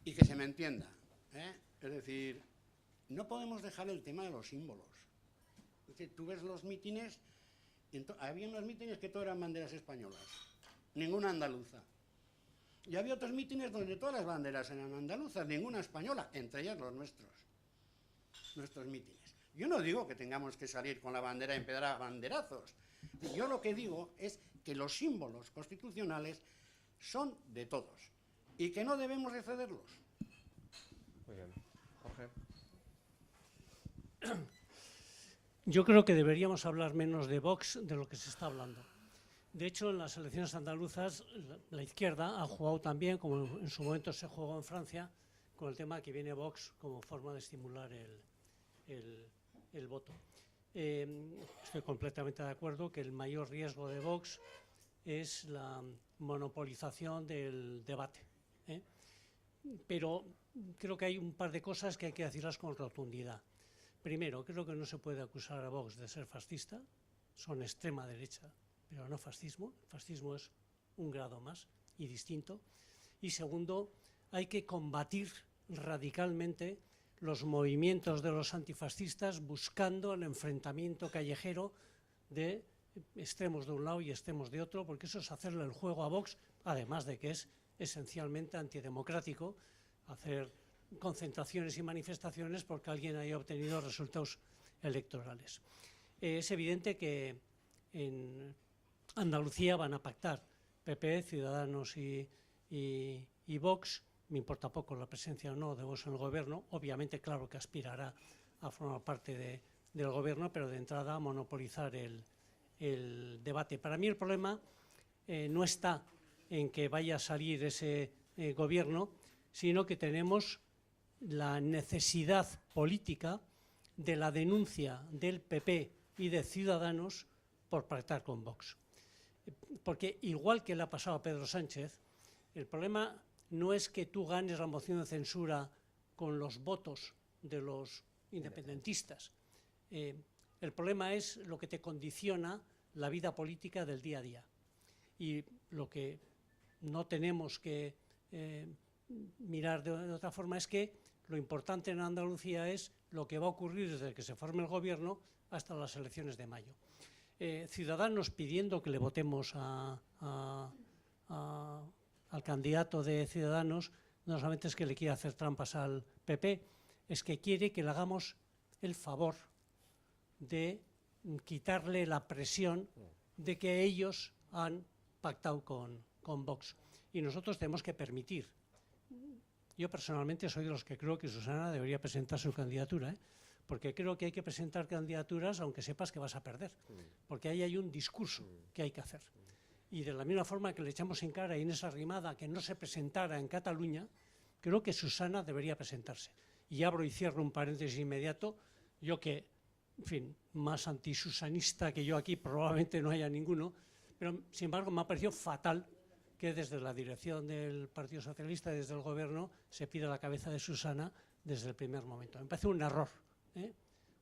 Y que se me entienda, ¿eh? Es decir, no podemos dejar el tema de los símbolos. Es decir, tú ves los mítines, había unos mítines que todas eran banderas españolas, ninguna andaluza. Y había otros mítines donde todas las banderas eran andaluzas, ninguna española, entre ellas los nuestros mítines. Yo no digo que tengamos que salir con la bandera empedrada a banderazos. Yo lo que digo es que los símbolos constitucionales son de todos y que no debemos de cederlos. Muy bien. Jorge. Yo creo que deberíamos hablar menos de Vox de lo que se está hablando. De hecho, en las elecciones andaluzas, la izquierda ha jugado también, como en su momento se jugó en Francia, con el tema que viene Vox como forma de estimular el voto. Estoy completamente de acuerdo que el mayor riesgo de Vox es la monopolización del debate, ¿eh? Pero creo que hay un par de cosas que hay que decirlas con rotundidad. Primero, creo que no se puede acusar a Vox de ser fascista, son extrema derecha, pero no fascismo. El fascismo es un grado más y distinto. Y segundo, hay que combatir radicalmente los movimientos de los antifascistas buscando el enfrentamiento callejero de extremos de un lado y extremos de otro, porque eso es hacerle el juego a Vox, además de que es esencialmente antidemocrático hacer concentraciones y manifestaciones porque alguien haya obtenido resultados electorales. Es evidente que en Andalucía van a pactar PP, Ciudadanos y Vox. Me importa poco la presencia o no de Vox en el gobierno. Obviamente, claro que aspirará a formar parte del gobierno, pero de entrada a monopolizar el debate. Para mí el problema no está en que vaya a salir ese gobierno, sino que tenemos la necesidad política de la denuncia del PP y de Ciudadanos por pactar con Vox. Porque igual que le ha pasado a Pedro Sánchez, el problema no es que tú ganes la moción de censura con los votos de los independentistas. El problema es lo que te condiciona la vida política del día a día. Y lo que no tenemos que mirar de otra forma es que lo importante en Andalucía es lo que va a ocurrir desde que se forme el gobierno hasta las elecciones de mayo. Ciudadanos pidiendo que le votemos al candidato de Ciudadanos, no solamente es que le quiere hacer trampas al PP, es que quiere que le hagamos el favor de quitarle la presión de que ellos han pactado con Vox. Y nosotros tenemos que permitir. Yo personalmente soy de los que creo que Susana debería presentar su candidatura, ¿eh? Porque creo que hay que presentar candidaturas aunque sepas que vas a perder, porque ahí hay un discurso que hay que hacer. Y de la misma forma que le echamos en cara a Inés Arrimada que no se presentara en Cataluña, creo que Susana debería presentarse. Y abro y cierro un paréntesis inmediato, yo que, en fin, más antisusanista que yo aquí probablemente no haya ninguno, pero sin embargo me ha parecido fatal que desde la dirección del Partido Socialista, desde el Gobierno, se pida la cabeza de Susana desde el primer momento. Me parece un error, ¿eh?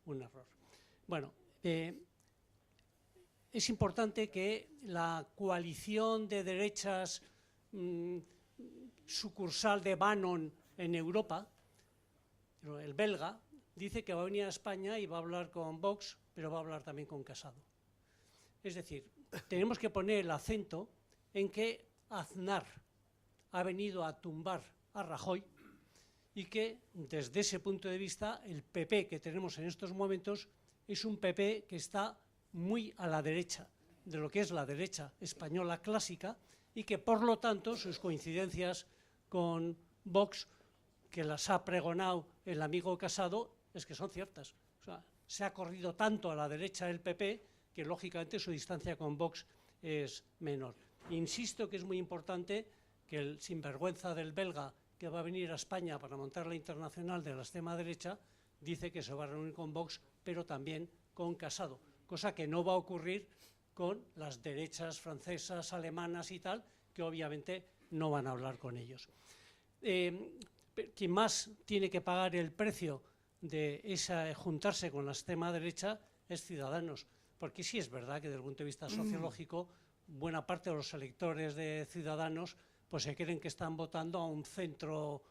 Un error. Bueno, es importante que la coalición de derechas sucursal de Bannon en Europa, el belga, dice que va a venir a España y va a hablar con Vox, pero va a hablar también con Casado. Es decir, tenemos que poner el acento en que Aznar ha venido a tumbar a Rajoy y que desde ese punto de vista el PP que tenemos en estos momentos es un PP que está muy a la derecha de lo que es la derecha española clásica y que por lo tanto sus coincidencias con Vox, que las ha pregonado el amigo Casado, es que son ciertas. O sea, se ha corrido tanto a la derecha el PP que lógicamente su distancia con Vox es menor. Insisto que es muy importante que el sinvergüenza del belga que va a venir a España para montar la internacional de la extrema derecha dice que se va a reunir con Vox, pero también con Casado, cosa que no va a ocurrir con las derechas francesas, alemanas y tal, que obviamente no van a hablar con ellos. Quien más tiene que pagar el precio de juntarse con la extrema derecha es Ciudadanos, porque sí es verdad que desde el punto de vista sociológico buena parte de los electores de Ciudadanos pues se creen que están votando a un centro,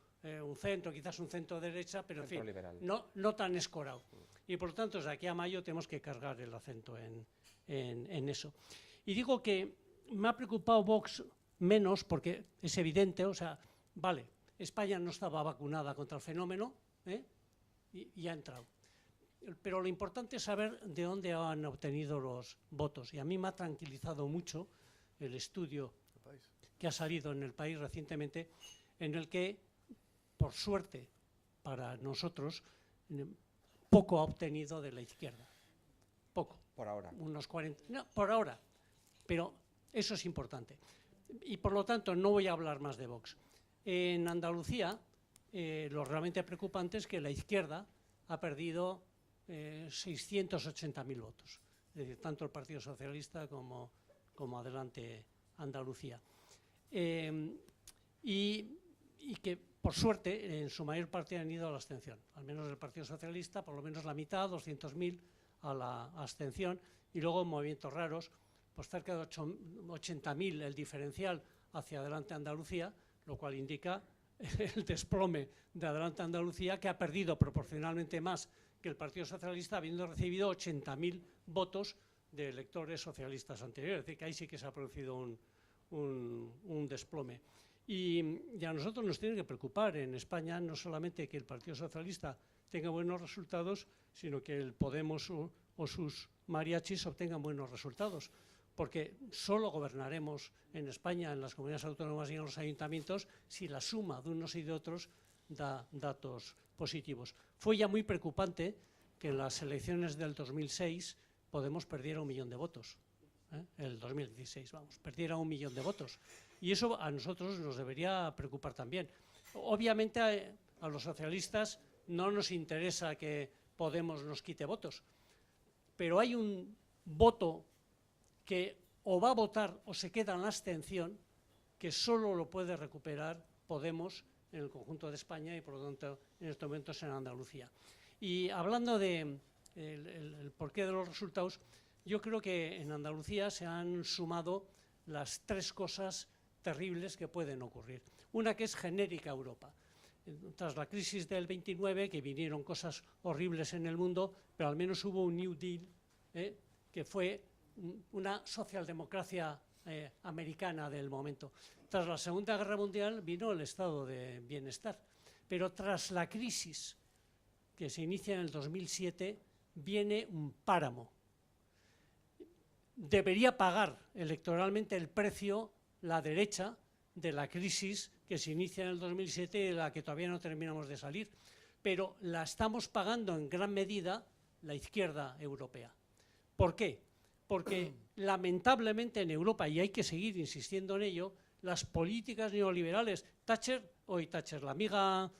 quizás un centro derecha, pero en fin, no tan escorado. Y por lo tanto, desde aquí a mayo tenemos que cargar el acento en eso. Y digo que me ha preocupado Vox menos porque es evidente, o sea, vale, España no estaba vacunada contra el fenómeno y ha entrado. Pero lo importante es saber de dónde han obtenido los votos. Y a mí me ha tranquilizado mucho el estudio que ha salido en El País recientemente, en el que, por suerte para nosotros, poco ha obtenido de la izquierda. Poco. Por ahora. Unos 40. No, por ahora. Pero eso es importante. Y por lo tanto no voy a hablar más de Vox. En Andalucía, lo realmente preocupante es que la izquierda ha perdido 680.000 votos. Es decir, tanto el Partido Socialista como Adelante Andalucía. Y que, por suerte, en su mayor parte han ido a la abstención. Al menos el Partido Socialista, por lo menos la mitad, 200.000 a la abstención. Y luego movimientos raros, pues cerca de 80.000 el diferencial hacia Adelante Andalucía, lo cual indica el desplome de Adelante Andalucía, que ha perdido proporcionalmente más que el Partido Socialista, habiendo recibido 80.000 votos de electores socialistas anteriores. Es decir, que ahí sí que se ha producido un desplome. Y a nosotros nos tiene que preocupar en España no solamente que el Partido Socialista tenga buenos resultados, sino que el Podemos o sus mariachis obtengan buenos resultados, porque solo gobernaremos en España, en las comunidades autónomas y en los ayuntamientos, si la suma de unos y de otros da datos positivos. Fue ya muy preocupante que en las elecciones del 2006 Podemos perdiera 1 millón de votos. El 2016, vamos, perdiera 1 millón de votos. Y eso a nosotros nos debería preocupar también. Obviamente a los socialistas no nos interesa que Podemos nos quite votos, pero hay un voto que o va a votar o se queda en la abstención, que solo lo puede recuperar Podemos en el conjunto de España y por lo tanto en estos momentos en Andalucía. Y hablando de el porqué de los resultados, yo creo que en Andalucía se han sumado las 3 cosas terribles que pueden ocurrir. Una que es genérica a Europa. Tras la crisis del 29, que vinieron cosas horribles en el mundo, pero al menos hubo un New Deal, que fue una socialdemocracia americana del momento. Tras la Segunda Guerra Mundial vino el estado de bienestar, pero tras la crisis que se inicia en el 2007 viene un páramo. Debería pagar electoralmente el precio la derecha de la crisis que se inicia en el 2007 y de la que todavía no terminamos de salir, pero la estamos pagando en gran medida la izquierda europea. ¿Por qué? Porque lamentablemente en Europa, y hay que seguir insistiendo en ello, las políticas neoliberales, la amiga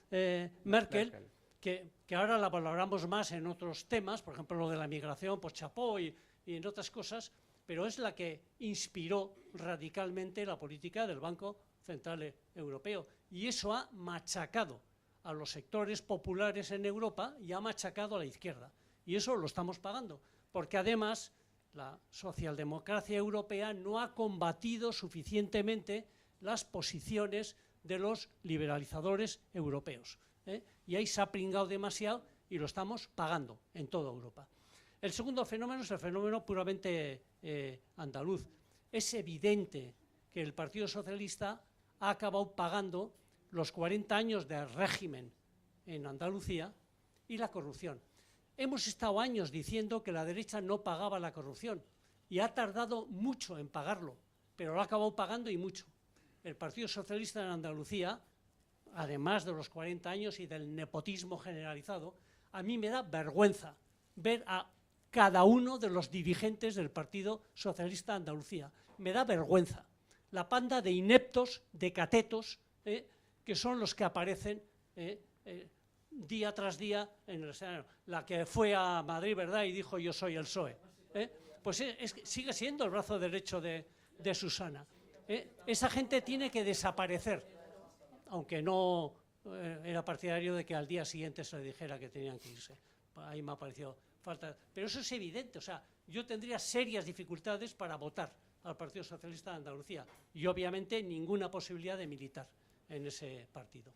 Merkel, que ahora la valoramos más en otros temas, por ejemplo lo de la migración, pues chapó y en otras cosas, pero es la que inspiró radicalmente la política del Banco Central Europeo. Y eso ha machacado a los sectores populares en Europa y ha machacado a la izquierda. Y eso lo estamos pagando, porque además la socialdemocracia europea no ha combatido suficientemente las posiciones de los liberalizadores europeos. Y ahí se ha pringado demasiado y lo estamos pagando en toda Europa. El segundo fenómeno es el fenómeno puramente andaluz. Es evidente que el Partido Socialista ha acabado pagando los 40 años de régimen en Andalucía y la corrupción. Hemos estado años diciendo que la derecha no pagaba la corrupción y ha tardado mucho en pagarlo, pero lo ha acabado pagando y mucho. El Partido Socialista en Andalucía además de los 40 años y del nepotismo generalizado, a mí me da vergüenza ver a cada uno de los dirigentes del Partido Socialista de Andalucía. Me da vergüenza. La panda de ineptos, de catetos, que son los que aparecen día tras día en el escenario. La que fue a Madrid, ¿verdad?, y dijo yo soy el PSOE. Pues sigue siendo el brazo derecho de Susana. Esa gente tiene que desaparecer, aunque no era partidario de que al día siguiente se le dijera que tenían que irse. Ahí me ha parecido falta. Pero eso es evidente, o sea, yo tendría serias dificultades para votar al Partido Socialista de Andalucía y obviamente ninguna posibilidad de militar en ese partido.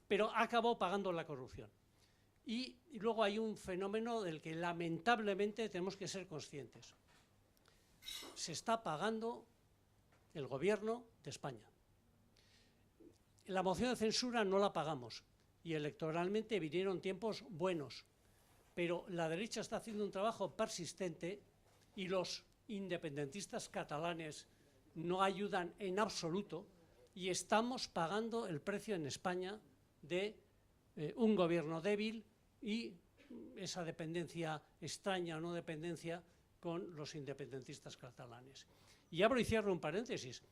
Pero ha acabado pagando la corrupción. Y luego hay un fenómeno del que lamentablemente tenemos que ser conscientes. Se está pagando el gobierno de España. La moción de censura no la pagamos y electoralmente vinieron tiempos buenos, pero la derecha está haciendo un trabajo persistente y los independentistas catalanes no ayudan en absoluto y estamos pagando el precio en España de un gobierno débil y esa dependencia extraña o no dependencia con los independentistas catalanes. Y abro y cierro un paréntesis.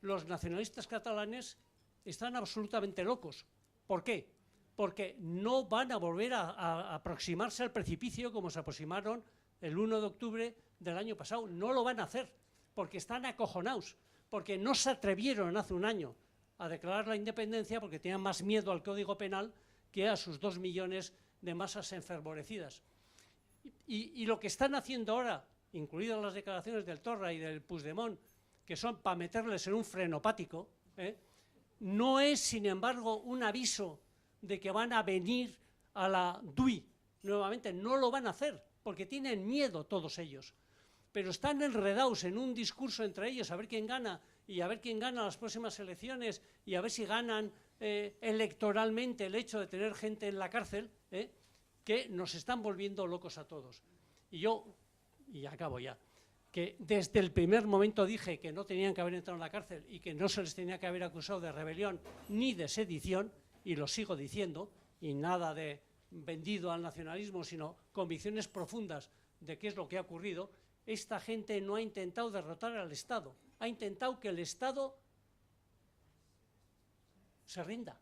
Los nacionalistas catalanes están absolutamente locos. ¿Por qué? Porque no van a volver a aproximarse al precipicio como se aproximaron el 1 de octubre del año pasado. No lo van a hacer, porque están acojonados, porque no se atrevieron hace un año a declarar la independencia porque tenían más miedo al Código Penal que a sus 2 millones de masas enfervorecidas. Y lo que están haciendo ahora, incluidas las declaraciones del Torra y del Puigdemont, que son para meterles en un frenopático, no es, sin embargo, un aviso de que van a venir a la DUI nuevamente. No lo van a hacer, porque tienen miedo todos ellos. Pero están enredados en un discurso entre ellos, a ver quién gana, y a ver quién gana las próximas elecciones, y a ver si ganan electoralmente el hecho de tener gente en la cárcel, que nos están volviendo locos a todos. Y yo, y acabo ya, que desde el primer momento dije que no tenían que haber entrado en la cárcel y que no se les tenía que haber acusado de rebelión ni de sedición, y lo sigo diciendo, y nada de vendido al nacionalismo, sino convicciones profundas de qué es lo que ha ocurrido. Esta gente no ha intentado derrotar al Estado, ha intentado que el Estado se rinda.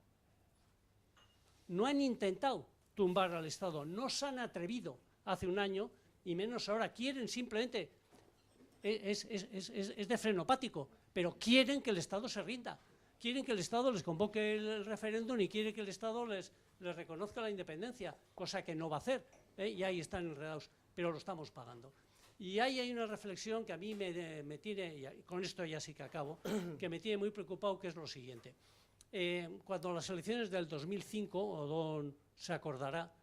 No han intentado tumbar al Estado, no se han atrevido hace un año, y menos ahora. Quieren simplemente, es de frenopático, pero quieren que el Estado se rinda. Quieren que el Estado les convoque el referéndum y quieren que el Estado les reconozca la independencia, cosa que no va a hacer, y ahí están enredados, pero lo estamos pagando. Y ahí hay una reflexión que a mí me tiene, y con esto ya sí que acabo, que me tiene muy preocupado, que es lo siguiente. Cuando las elecciones del 2005, Odón se acordará,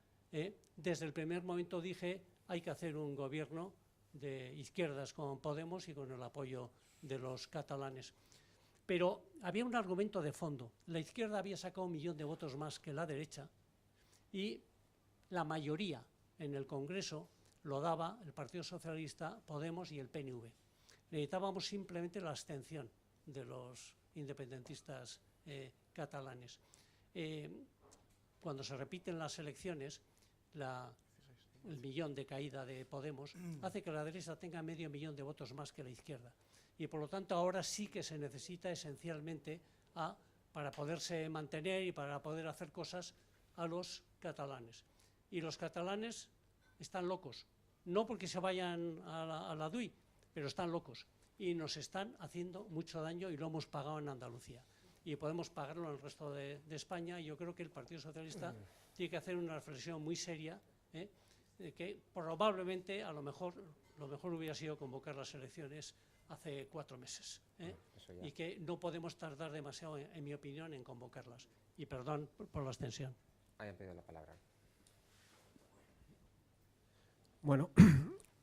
desde el primer momento dije hay que hacer un gobierno de izquierdas con Podemos y con el apoyo de los catalanes. Pero había un argumento de fondo. La izquierda había sacado 1 millón de votos más que la derecha y la mayoría en el Congreso lo daba el Partido Socialista, Podemos y el PNV. Necesitábamos simplemente la abstención de los independentistas catalanes. Cuando se repiten las elecciones, el millón de caída de Podemos hace que la derecha tenga 500 000 de votos más que la izquierda. Y por lo tanto ahora sí que se necesita esencialmente para poderse mantener y para poder hacer cosas a los catalanes. Y los catalanes están locos, no porque se vayan a la DUI, pero están locos y nos están haciendo mucho daño y lo hemos pagado en Andalucía. Y podemos pagarlo en el resto de España, y yo creo que el Partido Socialista tiene que hacer una reflexión muy seria, de que probablemente lo mejor hubiera sido convocar las elecciones hace 4 meses, y que no podemos tardar demasiado, en mi opinión, en convocarlas. Y perdón por la extensión. Hayan pedido la palabra. Bueno,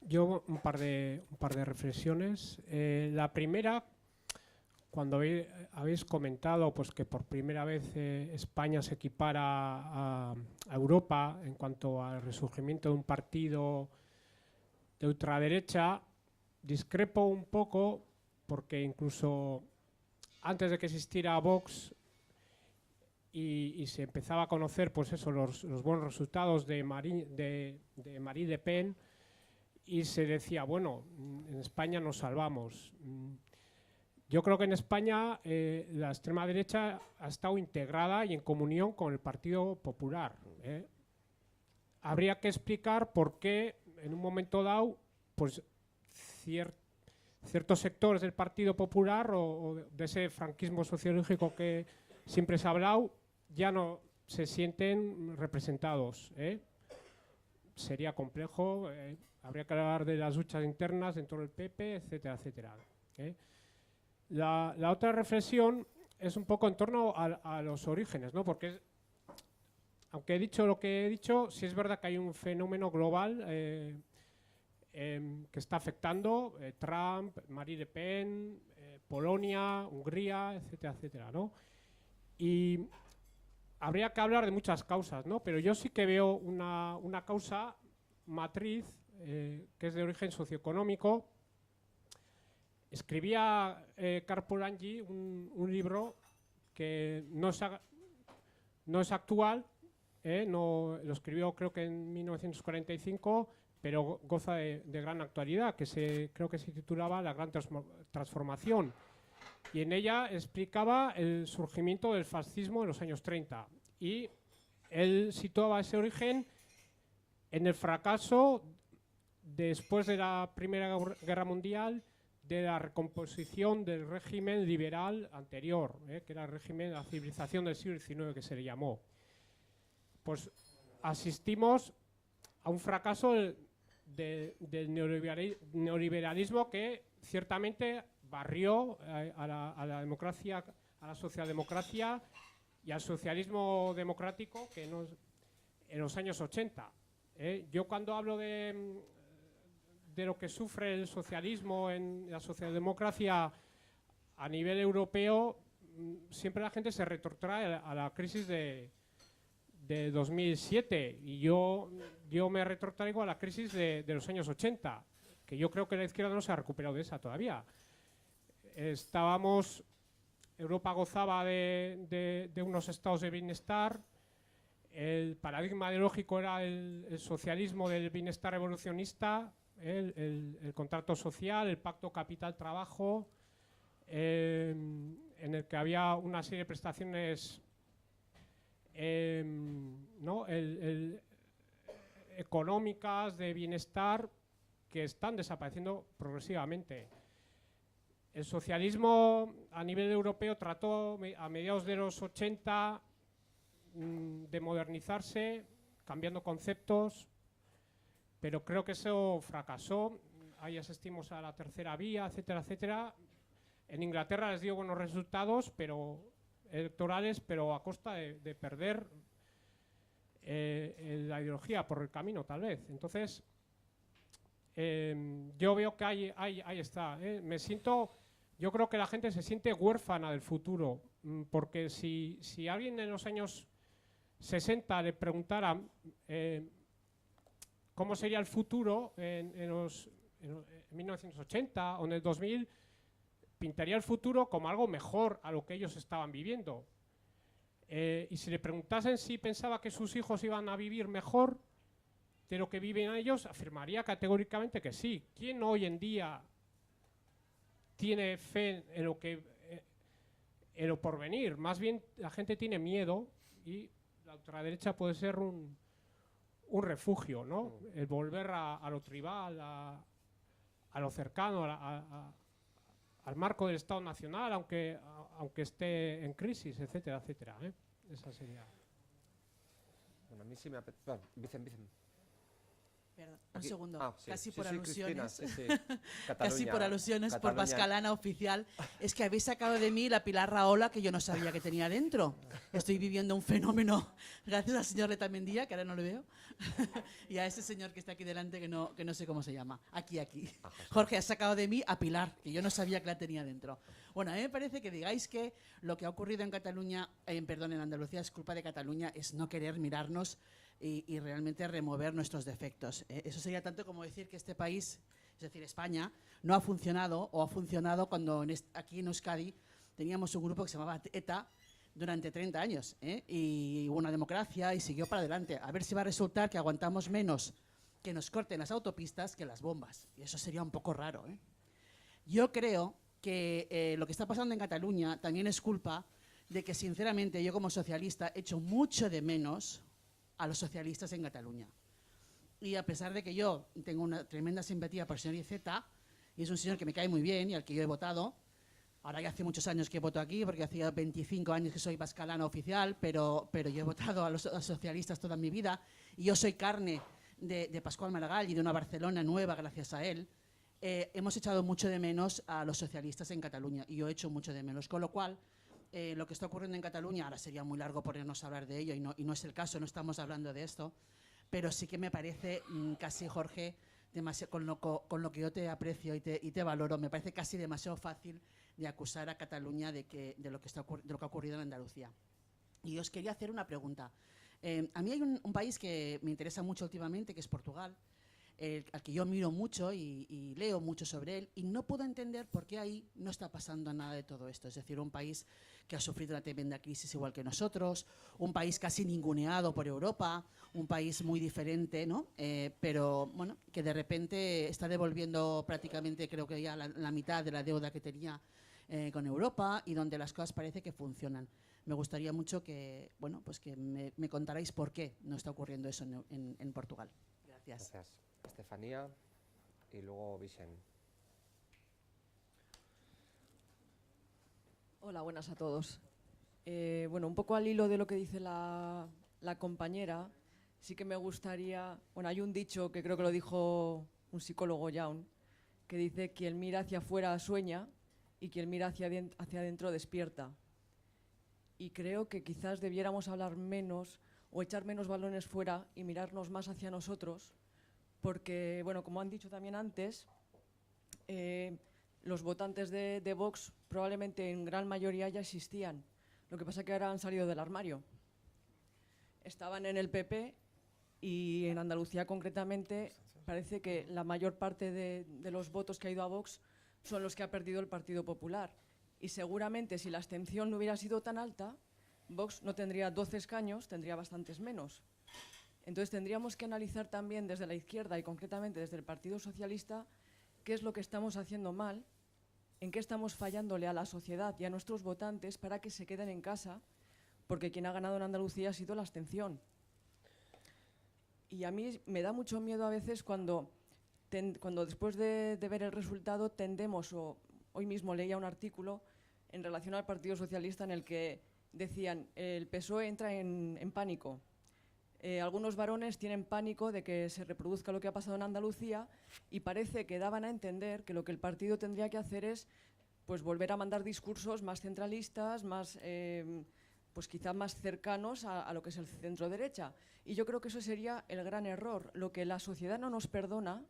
yo un par de reflexiones. La primera, cuando habéis comentado pues, que por primera vez España se equipara a Europa en cuanto al resurgimiento de un partido de ultraderecha, discrepo un poco porque incluso antes de que existiera Vox, y se empezaba a conocer pues eso, los buenos resultados de Marine Le Pen, y se decía, bueno, en España nos salvamos. Yo creo que en España la extrema derecha ha estado integrada y en comunión con el Partido Popular. Habría que explicar por qué en un momento dado pues, ciertos sectores del Partido Popular o de ese franquismo sociológico que siempre se ha hablado ya no se sienten representados. Sería complejo, habría que hablar de las luchas internas dentro del PP, etcétera, etcétera. La otra reflexión es un poco en torno a los orígenes, ¿no? Porque aunque he dicho lo que he dicho, sí es verdad que hay un fenómeno global que está afectando Trump, Marine Le Pen, Polonia, Hungría, etcétera, etcétera, ¿no? Y habría que hablar de muchas causas, ¿no? Pero yo sí que veo una causa matriz que es de origen socioeconómico. Escribía Karpolanyi un libro que no es actual, lo escribió creo que en 1945, pero goza de gran actualidad, creo que se titulaba La Gran Transformación. Y en ella explicaba el surgimiento del fascismo en los años 30. Y él situaba ese origen en el fracaso después de la Primera Guerra Mundial de la recomposición del régimen liberal anterior, que era el régimen de la civilización del siglo XIX, que se le llamó. Pues asistimos a un fracaso del neoliberalismo que ciertamente barrió a la democracia, a la socialdemocracia y al socialismo democrático que en los años 80. Yo cuando hablo de lo que sufre el socialismo en la socialdemocracia a nivel europeo, siempre la gente se retrotrae a la crisis de 2007 y yo me retrotraigo a la crisis de los años 80, que yo creo que la izquierda no se ha recuperado de esa todavía. Europa gozaba de unos estados de bienestar, el paradigma ideológico era el socialismo del bienestar evolucionista, el contrato social, el pacto capital-trabajo, en el que había una serie de prestaciones económicas de bienestar que están desapareciendo progresivamente. El socialismo a nivel europeo trató a mediados de los 80 de modernizarse, cambiando conceptos, pero creo que eso fracasó. Ahí asistimos a la tercera vía, etcétera, etcétera. En Inglaterra les dio buenos resultados electorales, pero a costa de perder la ideología por el camino, tal vez. Entonces, yo veo que ahí está. Yo creo que la gente se siente huérfana del futuro, porque si alguien en los años 60 le preguntara cómo sería el futuro en 1980 o en el 2000, pintaría el futuro como algo mejor a lo que ellos estaban viviendo. Y si le preguntasen si pensaba que sus hijos iban a vivir mejor de lo que viven ellos, afirmaría categóricamente que sí. ¿Quién hoy en día tiene fe en lo porvenir? Más bien la gente tiene miedo y la ultraderecha puede ser un refugio, ¿no? El volver a lo tribal, a lo cercano, al marco del Estado Nacional, aunque esté en crisis, etcétera, etcétera. Esa sería. Bueno, a mí sí me apetece. Bueno, Vicen. Perdón, un Aquí. segundo, Sí. casi Sí, por sí, alusiones. Cristina, sí. Casi por alusiones, por Cataluña. Pascalana oficial. Es que habéis sacado de mí la Pilar Rahola que yo no sabía que tenía dentro. Estoy viviendo un fenómeno gracias al señor Letamendia, que ahora no lo veo, y a ese señor que está aquí delante que no sé cómo se llama. Aquí. Jorge, has sacado de mí a Pilar, que yo no sabía que la tenía dentro. Bueno, a mí me parece que digáis que lo que ha ocurrido en Cataluña, en Andalucía es culpa de Cataluña, es no querer mirarnos y realmente remover nuestros defectos. Eso sería tanto como decir que este país, es decir, España, no ha funcionado o ha funcionado cuando aquí en Euskadi teníamos un grupo que se llamaba ETA, durante 30 años, y hubo una democracia y siguió para adelante. A ver si va a resultar que aguantamos menos que nos corten las autopistas que las bombas. Y eso sería un poco raro. Yo creo que lo que está pasando en Cataluña también es culpa de que, sinceramente, yo como socialista echo mucho de menos a los socialistas en Cataluña. Y a pesar de que yo tengo una tremenda simpatía por el señor Iceta, y es un señor que me cae muy bien y al que yo he votado, ahora ya hace muchos años que voto aquí, porque hacía 25 años que soy vascalana oficial, pero yo he votado a los socialistas toda mi vida, y yo soy carne de Pascual Maragall y de una Barcelona nueva gracias a él. Hemos echado mucho de menos a los socialistas en Cataluña, y yo echo mucho de menos. Con lo cual, lo que está ocurriendo en Cataluña, ahora sería muy largo ponernos a hablar de ello, y no es el caso, no estamos hablando de esto, pero sí que me parece casi, Jorge, con lo que yo te aprecio y te valoro, me parece casi demasiado fácil de acusar a Cataluña de lo que ha ocurrido en Andalucía. Y os quería hacer una pregunta. A mí hay un país que me interesa mucho últimamente, que es Portugal, al que yo miro mucho y leo mucho sobre él, y no puedo entender por qué ahí no está pasando nada de todo esto. Es decir, un país que ha sufrido una tremenda crisis igual que nosotros, un país casi ninguneado por Europa, un país muy diferente, ¿no? Pero bueno, que de repente está devolviendo prácticamente, creo que ya la mitad de la deuda que tenía con Europa, y donde las cosas parece que funcionan. Me gustaría mucho que, bueno, pues que me contarais por qué no está ocurriendo eso en Portugal. Gracias. Gracias. Estefanía y luego Vicen. Hola, buenas a todos. Bueno, un poco al hilo de lo que dice la compañera, sí que me gustaría... Bueno, hay un dicho que creo que lo dijo un psicólogo Young, que dice: quien mira hacia afuera sueña y quien mira hacia adentro despierta. Y creo que quizás debiéramos hablar menos o echar menos balones fuera y mirarnos más hacia nosotros, porque, bueno, como han dicho también antes, los votantes de Vox probablemente en gran mayoría ya existían. Lo que pasa es que ahora han salido del armario. Estaban en el PP y en Andalucía concretamente parece que la mayor parte de los votos que ha ido a Vox son los que ha perdido el Partido Popular. Y seguramente si la abstención no hubiera sido tan alta, Vox no tendría 12 escaños, tendría bastantes menos. Entonces tendríamos que analizar también desde la izquierda y concretamente desde el Partido Socialista qué es lo que estamos haciendo mal, en qué estamos fallándole a la sociedad y a nuestros votantes para que se queden en casa, porque quien ha ganado en Andalucía ha sido la abstención. Y a mí me da mucho miedo a veces cuando después de ver el resultado tendemos, o hoy mismo leía un artículo en relación al Partido Socialista en el que decían: el PSOE entra en pánico. Algunos varones tienen pánico de que se reproduzca lo que ha pasado en Andalucía, y parece que daban a entender que lo que el partido tendría que hacer es pues volver a mandar discursos más centralistas, más pues quizá más cercanos a lo que es el centro derecha. Y yo creo que eso sería el gran error. Lo que la sociedad no nos perdona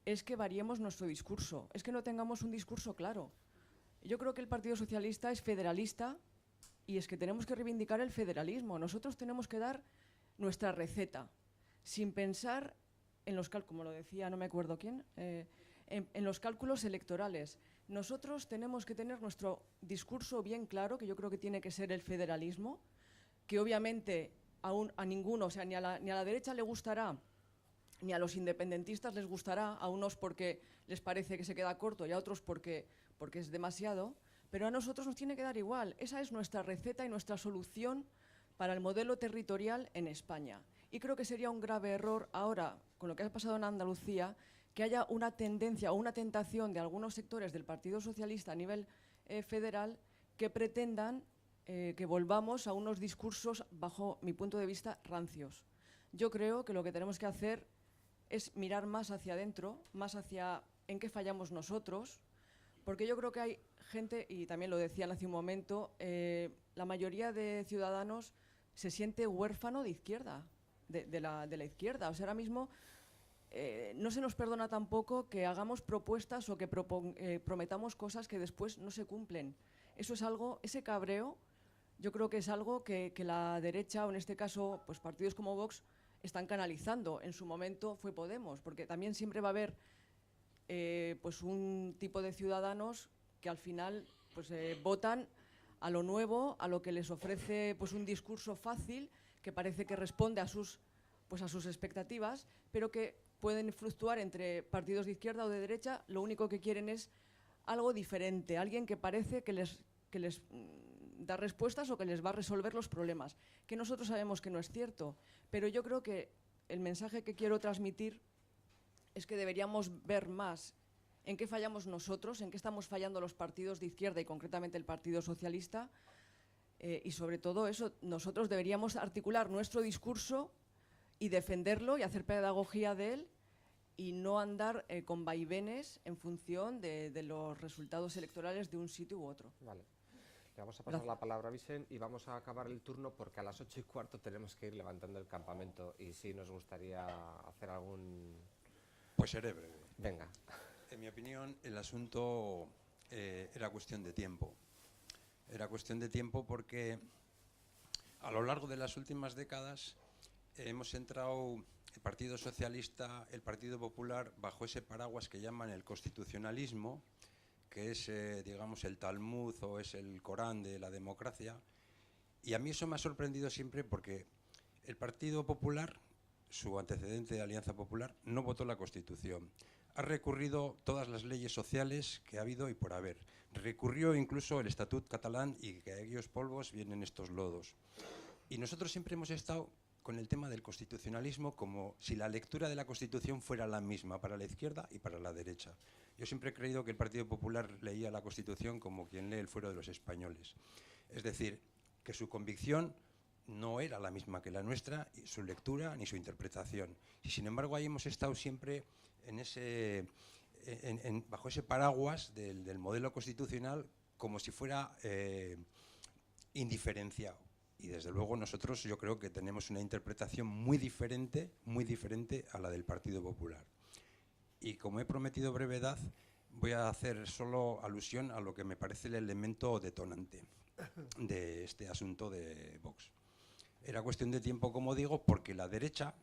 es que variemos nuestro discurso, es que no tengamos un discurso claro. Yo creo que el Partido Socialista es federalista, y es que tenemos que reivindicar el federalismo. Nosotros tenemos que dar nuestra receta, sin pensar en los cálculos, como lo decía no me acuerdo quién, en los cálculos electorales. Nosotros tenemos que tener nuestro discurso bien claro, que yo creo que tiene que ser el federalismo, que obviamente a ninguno, o sea, ni a la derecha le gustará, ni a los independentistas les gustará, a unos porque les parece que se queda corto y a otros porque es demasiado, pero a nosotros nos tiene que dar igual. Esa es nuestra receta y nuestra solución para el modelo territorial en España. Y creo que sería un grave error ahora, con lo que ha pasado en Andalucía, que haya una tendencia o una tentación de algunos sectores del Partido Socialista a nivel federal que pretendan que volvamos a unos discursos, bajo mi punto de vista, rancios. Yo creo que lo que tenemos que hacer es mirar más hacia adentro, más hacia en qué fallamos nosotros, porque yo creo que hay gente, y también lo decían hace un momento, la mayoría de ciudadanos se siente huérfano de izquierda, de la izquierda. O sea, ahora mismo no se nos perdona tampoco que hagamos propuestas o que prometamos cosas que después no se cumplen. Eso es algo, ese cabreo, yo creo que es algo que la derecha, o en este caso pues partidos como Vox, están canalizando. En su momento fue Podemos, porque también siempre va a haber pues un tipo de ciudadanos que al final pues votan a lo nuevo, a lo que les ofrece pues, un discurso fácil que parece que responde a sus expectativas, pero que pueden fluctuar entre partidos de izquierda o de derecha. Lo único que quieren es algo diferente, alguien que parece que les da respuestas o que les va a resolver los problemas, que nosotros sabemos que no es cierto, pero yo creo que el mensaje que quiero transmitir es que deberíamos ver más en qué fallamos nosotros, en qué estamos fallando los partidos de izquierda y concretamente el Partido Socialista, y sobre todo eso, nosotros deberíamos articular nuestro discurso y defenderlo y hacer pedagogía de él y no andar con vaivenes en función de los resultados electorales de un sitio u otro. Vale. Le vamos a pasar la palabra a Vicent y vamos a acabar el turno porque a las 8:15 tenemos que ir levantando el campamento y sí nos gustaría hacer algún... Pues seré breve. Venga. En mi opinión, el asunto era cuestión de tiempo. Era cuestión de tiempo porque a lo largo de las últimas décadas hemos entrado el Partido Socialista, el Partido Popular, bajo ese paraguas que llaman el constitucionalismo, que es, digamos, el Talmud o es el Corán de la democracia. Y a mí eso me ha sorprendido siempre porque el Partido Popular, su antecedente de Alianza Popular, no votó la Constitución. Ha recurrido todas las leyes sociales que ha habido y por haber. Recurrió incluso el Estatut catalán y que a aquellos polvos vienen estos lodos. Y nosotros siempre hemos estado con el tema del constitucionalismo como si la lectura de la Constitución fuera la misma para la izquierda y para la derecha. Yo siempre he creído que el Partido Popular leía la Constitución como quien lee el Fuero de los Españoles. Es decir, que su convicción no era la misma que la nuestra, y su lectura ni su interpretación. Y sin embargo, ahí hemos estado siempre en bajo ese paraguas del modelo constitucional como si fuera indiferenciado. Y desde luego nosotros yo creo que tenemos una interpretación muy diferente a la del Partido Popular. Y como he prometido brevedad, voy a hacer solo alusión a lo que me parece el elemento detonante de este asunto de Vox. Era cuestión de tiempo, como digo, porque la derecha,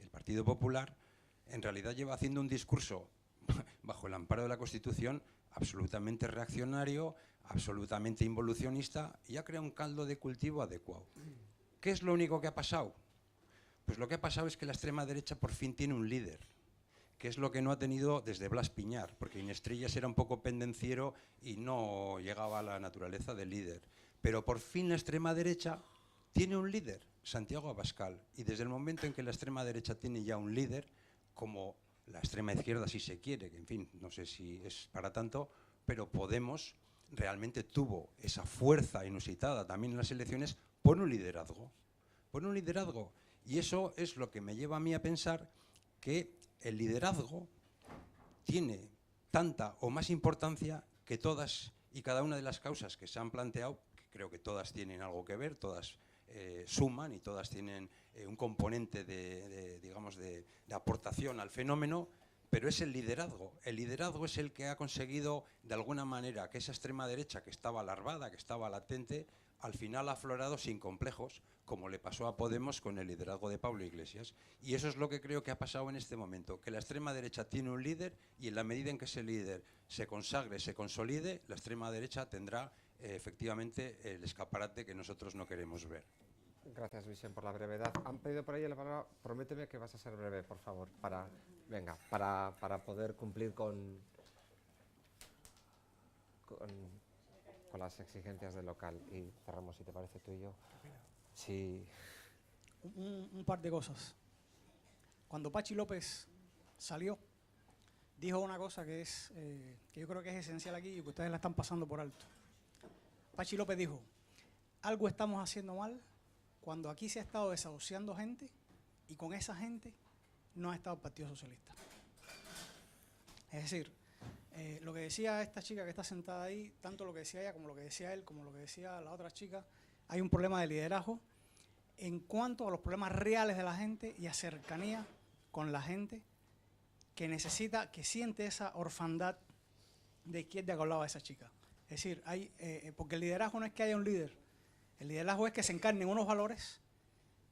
el Partido Popular, en realidad lleva haciendo un discurso bajo el amparo de la Constitución absolutamente reaccionario, absolutamente involucionista, y ha creado un caldo de cultivo adecuado. ¿Qué es lo único que ha pasado? Pues lo que ha pasado es que la extrema derecha por fin tiene un líder, que es lo que no ha tenido desde Blas Piñar, porque Inestrillas era un poco pendenciero y no llegaba a la naturaleza del líder. Pero por fin la extrema derecha tiene un líder, Santiago Abascal, y desde el momento en que la extrema derecha tiene ya un líder, como la extrema izquierda si se quiere, que en fin, no sé si es para tanto, pero Podemos realmente tuvo esa fuerza inusitada también en las elecciones por un liderazgo. Y eso es lo que me lleva a mí a pensar que el liderazgo tiene tanta o más importancia que todas y cada una de las causas que se han planteado, que creo que todas tienen algo que ver, todas suman y todas tienen un componente digamos, de aportación al fenómeno, pero es el liderazgo. El liderazgo es el que ha conseguido, de alguna manera, que esa extrema derecha que estaba alarmada, que estaba latente, al final ha aflorado sin complejos, como le pasó a Podemos con el liderazgo de Pablo Iglesias. Y eso es lo que creo que ha pasado en este momento, que la extrema derecha tiene un líder y en la medida en que ese líder se consagre, se consolide, la extrema derecha tendrá efectivamente el escaparate que nosotros no queremos ver. Gracias, Vicent, por la brevedad. Han pedido por ahí la palabra. Prométeme que vas a ser breve, por favor, para poder cumplir con las exigencias del local. Y cerramos, si te parece, tú y yo. Sí. Un par de cosas. Cuando Pachi López salió, dijo una cosa que yo creo que es esencial aquí y que ustedes la están pasando por alto. Pachi López dijo: algo estamos haciendo mal cuando aquí se ha estado desahuciando gente y con esa gente no ha estado el Partido Socialista. Es decir, lo que decía esta chica que está sentada ahí, tanto lo que decía ella como lo que decía él, como lo que decía la otra chica, hay un problema de liderazgo en cuanto a los problemas reales de la gente y a cercanía con la gente que necesita, que siente esa orfandad de izquierda que hablaba esa chica. Es decir, porque el liderazgo no es que haya un líder, el liderazgo es que se encarnen unos valores,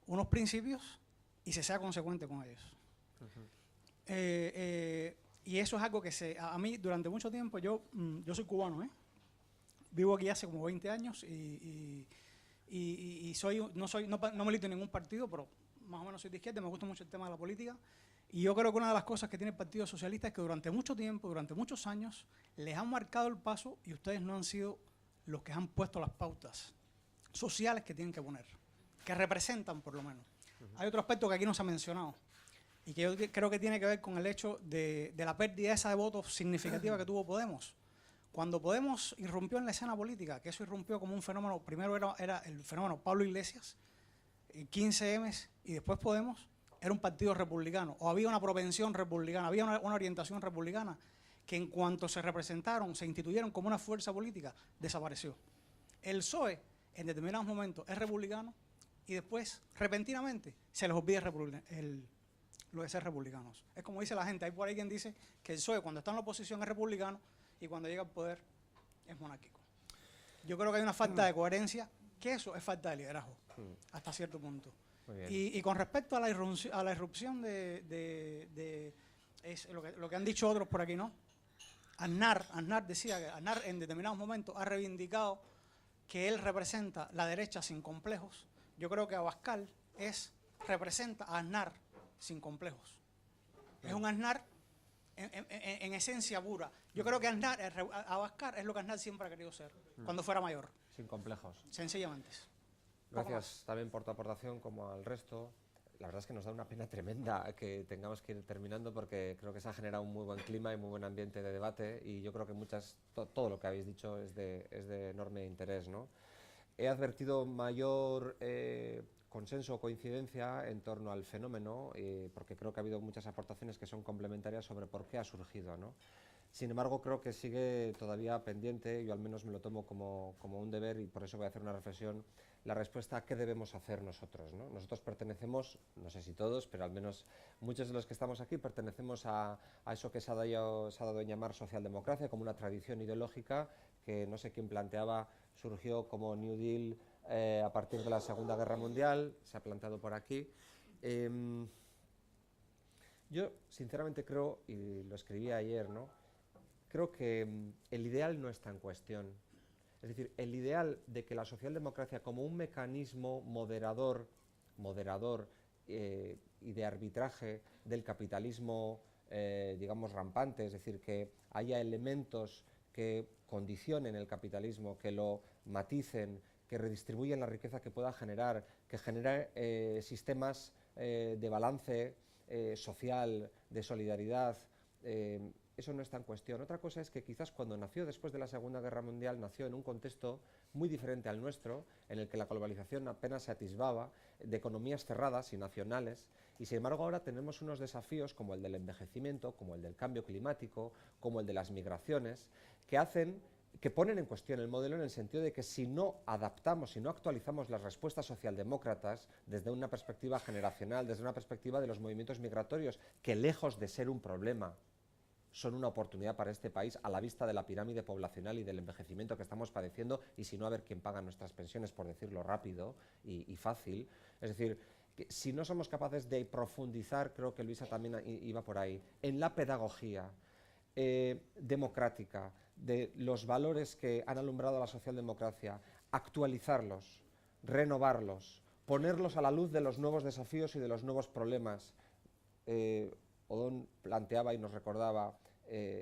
unos principios y se sea consecuente con ellos. Y eso es algo que a mí durante mucho tiempo, yo soy cubano, vivo aquí hace como 20 años no milito en ningún partido, pero más o menos soy de izquierda, me gusta mucho el tema de la política. Y yo creo que una de las cosas que tiene el Partido Socialista es que durante mucho tiempo, durante muchos años, les han marcado el paso y ustedes no han sido los que han puesto las pautas sociales que tienen que poner, que representan por lo menos. Hay otro aspecto que aquí no se ha mencionado y que yo creo que tiene que ver con el hecho de la pérdida esa de votos significativa que tuvo Podemos. Cuando Podemos irrumpió en la escena política, que eso irrumpió como un fenómeno, primero era el fenómeno Pablo Iglesias, 15M y después Podemos, era un partido republicano, o había una propensión republicana, había una orientación republicana, que en cuanto se representaron, se instituyeron como una fuerza política, desapareció. El PSOE, en determinados momentos, es republicano, y después, repentinamente, se les olvida lo de ser republicanos. Es como dice la gente, hay por ahí quien dice que el PSOE, cuando está en la oposición, es republicano, y cuando llega al poder, es monárquico. Yo creo que hay una falta de coherencia, que eso es falta de liderazgo, hasta cierto punto. Y con respecto a la irrupción es lo que han dicho otros por aquí, ¿no? Aznar decía que Aznar en determinados momentos ha reivindicado que él representa la derecha sin complejos. Yo creo que Abascal representa a Aznar sin complejos. Es un Aznar en esencia pura. Yo creo que Abascal es lo que Aznar siempre ha querido ser, cuando fuera mayor. Sin complejos. Sencillamente. Gracias también por tu aportación, como al resto. La verdad es que nos da una pena tremenda que tengamos que ir terminando, porque creo que se ha generado un muy buen clima y muy buen ambiente de debate, y yo creo que todo lo que habéis dicho es de enorme interés, ¿no? He advertido mayor consenso o coincidencia en torno al fenómeno, porque creo que ha habido muchas aportaciones que son complementarias sobre por qué ha surgido, ¿no? Sin embargo, creo que sigue todavía pendiente, yo al menos me lo tomo como un deber, y por eso voy a hacer una reflexión, la respuesta a qué debemos hacer nosotros, ¿no? Nosotros pertenecemos, no sé si todos, pero al menos muchos de los que estamos aquí pertenecemos a eso que se ha dado en llamar socialdemocracia, como una tradición ideológica que no sé quién planteaba, surgió como New Deal a partir de la Segunda Guerra Mundial, se ha planteado por aquí. Yo sinceramente creo, y lo escribí ayer, ¿no? Creo que el ideal no está en cuestión. Es decir, el ideal de que la socialdemocracia como un mecanismo moderador y de arbitraje del capitalismo, digamos, rampante, es decir, que haya elementos que condicionen el capitalismo, que lo maticen, que redistribuyan la riqueza que pueda generar, que genere sistemas de balance social, de solidaridad, eso no está en cuestión. Otra cosa es que quizás cuando nació después de la Segunda Guerra Mundial, nació en un contexto muy diferente al nuestro, en el que la globalización apenas se atisbaba, de economías cerradas y nacionales, y sin embargo ahora tenemos unos desafíos como el del envejecimiento, como el del cambio climático, como el de las migraciones, que ponen en cuestión el modelo, en el sentido de que si no adaptamos, si no actualizamos las respuestas socialdemócratas desde una perspectiva generacional, desde una perspectiva de los movimientos migratorios, que lejos de ser un problema, son una oportunidad para este país a la vista de la pirámide poblacional y del envejecimiento que estamos padeciendo, y si no, a ver quién paga nuestras pensiones, por decirlo rápido y fácil. Es decir, que si no somos capaces de profundizar, creo que Luisa también iba por ahí, en la pedagogía democrática, de los valores que han alumbrado a la socialdemocracia, actualizarlos, renovarlos, ponerlos a la luz de los nuevos desafíos y de los nuevos problemas. Odón planteaba y nos recordaba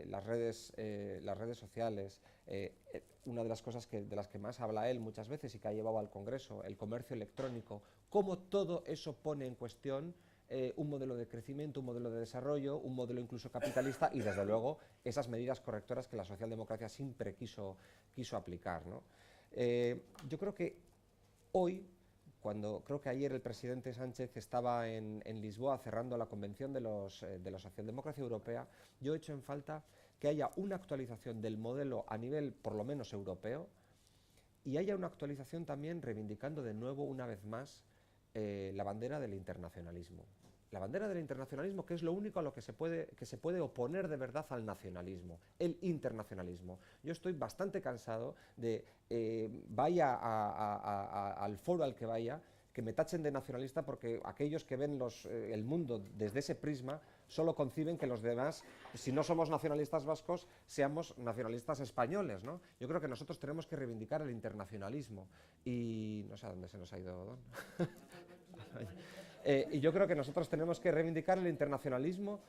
las redes sociales, una de las cosas de las que más habla él muchas veces y que ha llevado al Congreso, el comercio electrónico, cómo todo eso pone en cuestión un modelo de crecimiento, un modelo de desarrollo, un modelo incluso capitalista, y desde luego esas medidas correctoras que la socialdemocracia siempre quiso aplicar, ¿no? Yo creo que hoy, creo que ayer el presidente Sánchez estaba en Lisboa cerrando la convención de la socialdemocracia europea, yo he hecho en falta que haya una actualización del modelo a nivel por lo menos europeo, y haya una actualización también reivindicando de nuevo una vez más la bandera del internacionalismo. La bandera del internacionalismo, que es lo único a lo que se puede oponer de verdad al nacionalismo, el internacionalismo. Yo estoy bastante cansado de, vaya al foro al que vaya, que me tachen de nacionalista, porque aquellos que ven el mundo desde ese prisma solo conciben que los demás, si no somos nacionalistas vascos, seamos nacionalistas españoles, ¿no? Yo creo que nosotros tenemos que reivindicar el internacionalismo y no sé a dónde se nos ha ido Don. Y yo creo que nosotros tenemos que reivindicar el internacionalismo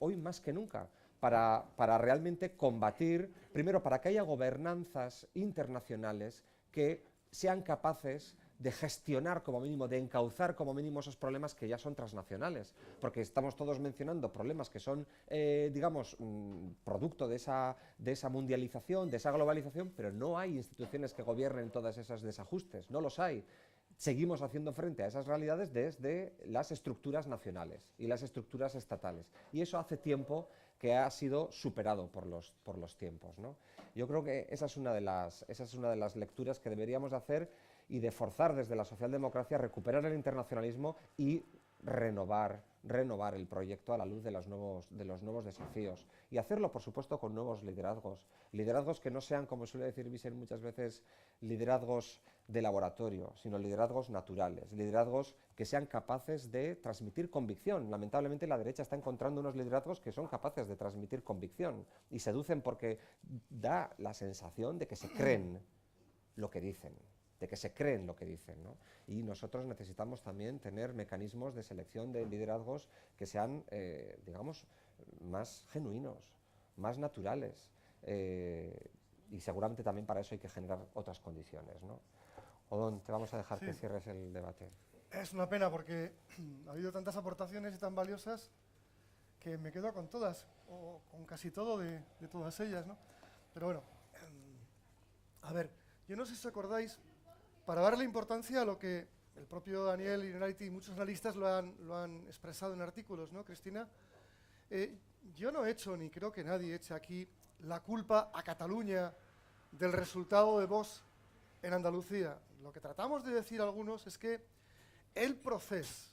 hoy más que nunca para realmente combatir, primero para que haya gobernanzas internacionales que sean capaces de gestionar como mínimo, de encauzar como mínimo esos problemas que ya son transnacionales, porque estamos todos mencionando problemas que son, digamos, producto de esa mundialización, de esa globalización, pero no hay instituciones que gobiernen todos esos desajustes, no los hay. Seguimos haciendo frente a esas realidades desde las estructuras nacionales y las estructuras estatales, y eso hace tiempo que ha sido superado por los tiempos, ¿no? Yo creo que esa es una de las lecturas que deberíamos hacer y de forzar desde la socialdemocracia, recuperar el internacionalismo y renovar el proyecto a la luz de los nuevos desafíos. Y hacerlo, por supuesto, con nuevos liderazgos que no sean, como suele decir Vicent muchas veces, liderazgos de laboratorio, sino liderazgos naturales, liderazgos que sean capaces de transmitir convicción. Lamentablemente la derecha está encontrando unos liderazgos que son capaces de transmitir convicción y seducen porque da la sensación de que se creen lo que dicen. ¿No? Y nosotros necesitamos también tener mecanismos de selección de liderazgos que sean, digamos, más genuinos, más naturales, y seguramente también para eso hay que generar otras condiciones, ¿no? Odón, te vamos a dejar que cierres el debate. Es una pena porque ha habido tantas aportaciones y tan valiosas que me quedo con todas, o con casi todo de todas ellas, ¿no? Pero bueno, a ver, yo no sé si os acordáis, para darle importancia a lo que el propio Daniel Innerarity y muchos analistas lo han expresado en artículos, ¿no, Cristina? Yo no he hecho, ni creo que nadie eche aquí, la culpa a Cataluña del resultado de Vox en Andalucía. Lo que tratamos de decir algunos es que el proceso,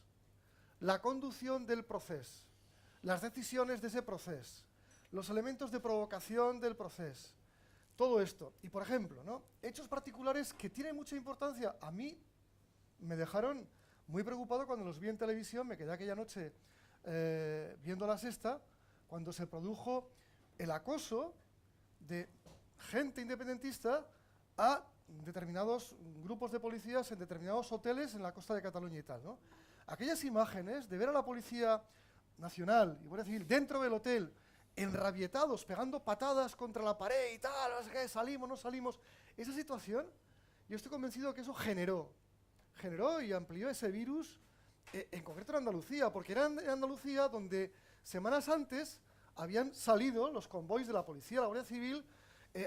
la conducción del proceso, las decisiones de ese proceso, los elementos de provocación del proceso, todo esto. Y, por ejemplo, ¿no?, hechos particulares que tienen mucha importancia. A mí me dejaron muy preocupado cuando los vi en televisión. Me quedé aquella noche viendo La Sexta, cuando se produjo el acoso de gente independentista a determinados grupos de policías en determinados hoteles en la costa de Cataluña y tal, ¿no? Aquellas imágenes de ver a la Policía Nacional y Guardia Civil dentro del hotel, enrabietados, pegando patadas contra la pared y tal, no sé qué, salimos, no salimos. Esa situación, yo estoy convencido que eso generó y amplió ese virus, en concreto en Andalucía, porque era en Andalucía donde semanas antes habían salido los convoys de la policía, la Guardia Civil,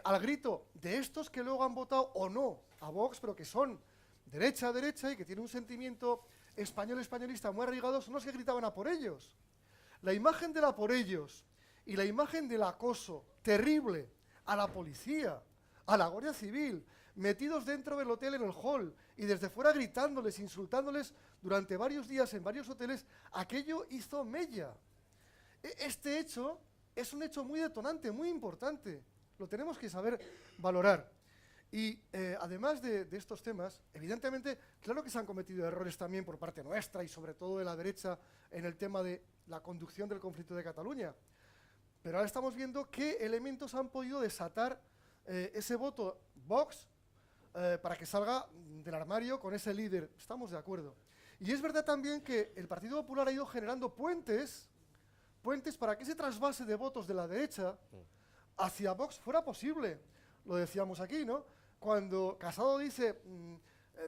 al grito de estos que luego han votado o no a Vox, pero que son derecha y que tienen un sentimiento españolista muy arraigado, son los que gritaban a por ellos. La imagen de la por ellos y la imagen del acoso terrible a la policía, a la Guardia Civil, metidos dentro del hotel en el hall y desde fuera gritándoles, insultándoles durante varios días en varios hoteles, aquello hizo mella. Este hecho es un hecho muy detonante, muy importante. Lo tenemos que saber valorar. Y además de estos temas, evidentemente, claro que se han cometido errores también por parte nuestra y sobre todo de la derecha en el tema de la conducción del conflicto de Cataluña. Pero ahora estamos viendo qué elementos han podido desatar ese voto Vox para que salga del armario con ese líder. Estamos de acuerdo. Y es verdad también que el Partido Popular ha ido generando puentes para que ese trasvase de votos de la derecha hacia Vox fuera posible. Lo decíamos aquí, ¿no? Cuando Casado dice,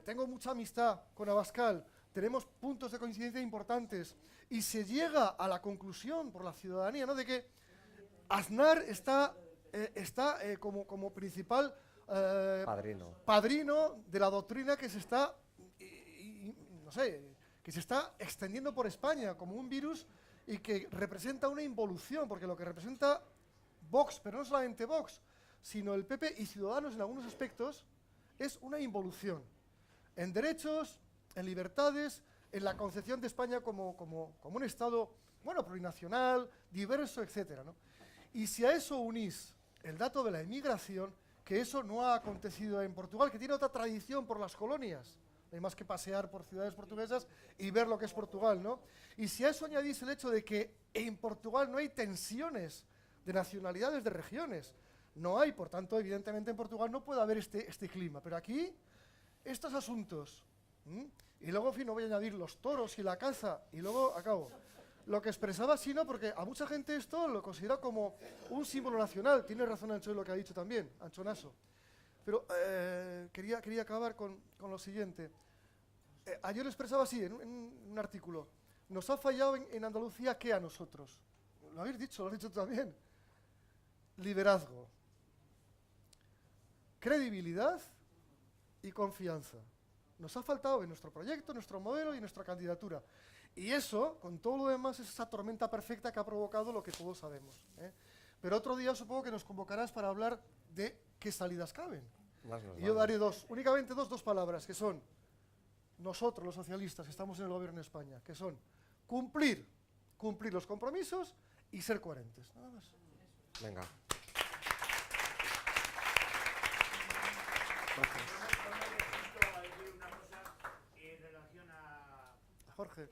tengo mucha amistad con Abascal, tenemos puntos de coincidencia importantes, y se llega a la conclusión por la ciudadanía, ¿no?, de que Aznar está como principal padrino de la doctrina que se está, no sé, que se está extendiendo por España como un virus y que representa una involución, porque lo que representa Vox, pero no solamente Vox, sino el PP y Ciudadanos en algunos aspectos, es una involución en derechos, en libertades, en la concepción de España como un Estado, bueno, plurinacional, diverso, etcétera, ¿no? Y si a eso unís el dato de la emigración, que eso no ha acontecido en Portugal, que tiene otra tradición por las colonias, No hay más que pasear por ciudades portuguesas y ver lo que es Portugal, ¿no? Y si a eso añadís el hecho de que en Portugal no hay tensiones de nacionalidades, de regiones, no hay, por tanto, evidentemente en Portugal no puede haber este clima, pero aquí, estos asuntos, y luego, en fin, no voy a añadir los toros y la caza, y luego acabo. Lo que expresaba Sino, porque a mucha gente esto lo considera como un símbolo nacional, tiene razón Ancho en lo que ha dicho también, Anchonaso. Pero quería acabar con lo siguiente. Ayer lo expresaba así, en un artículo. Nos ha fallado en Andalucía, ¿qué a nosotros? Lo habéis dicho, lo has dicho tú también. Liderazgo, credibilidad y confianza. Nos ha faltado en nuestro proyecto, en nuestro modelo y en nuestra candidatura. Y eso, con todo lo demás, es esa tormenta perfecta que ha provocado lo que todos sabemos, ¿eh? Pero otro día supongo que nos convocarás para hablar de qué salidas caben. Y yo daré únicamente dos palabras, que son nosotros, los socialistas, que estamos en el gobierno de España, que son cumplir los compromisos y ser coherentes. Nada más. Venga. Jorge.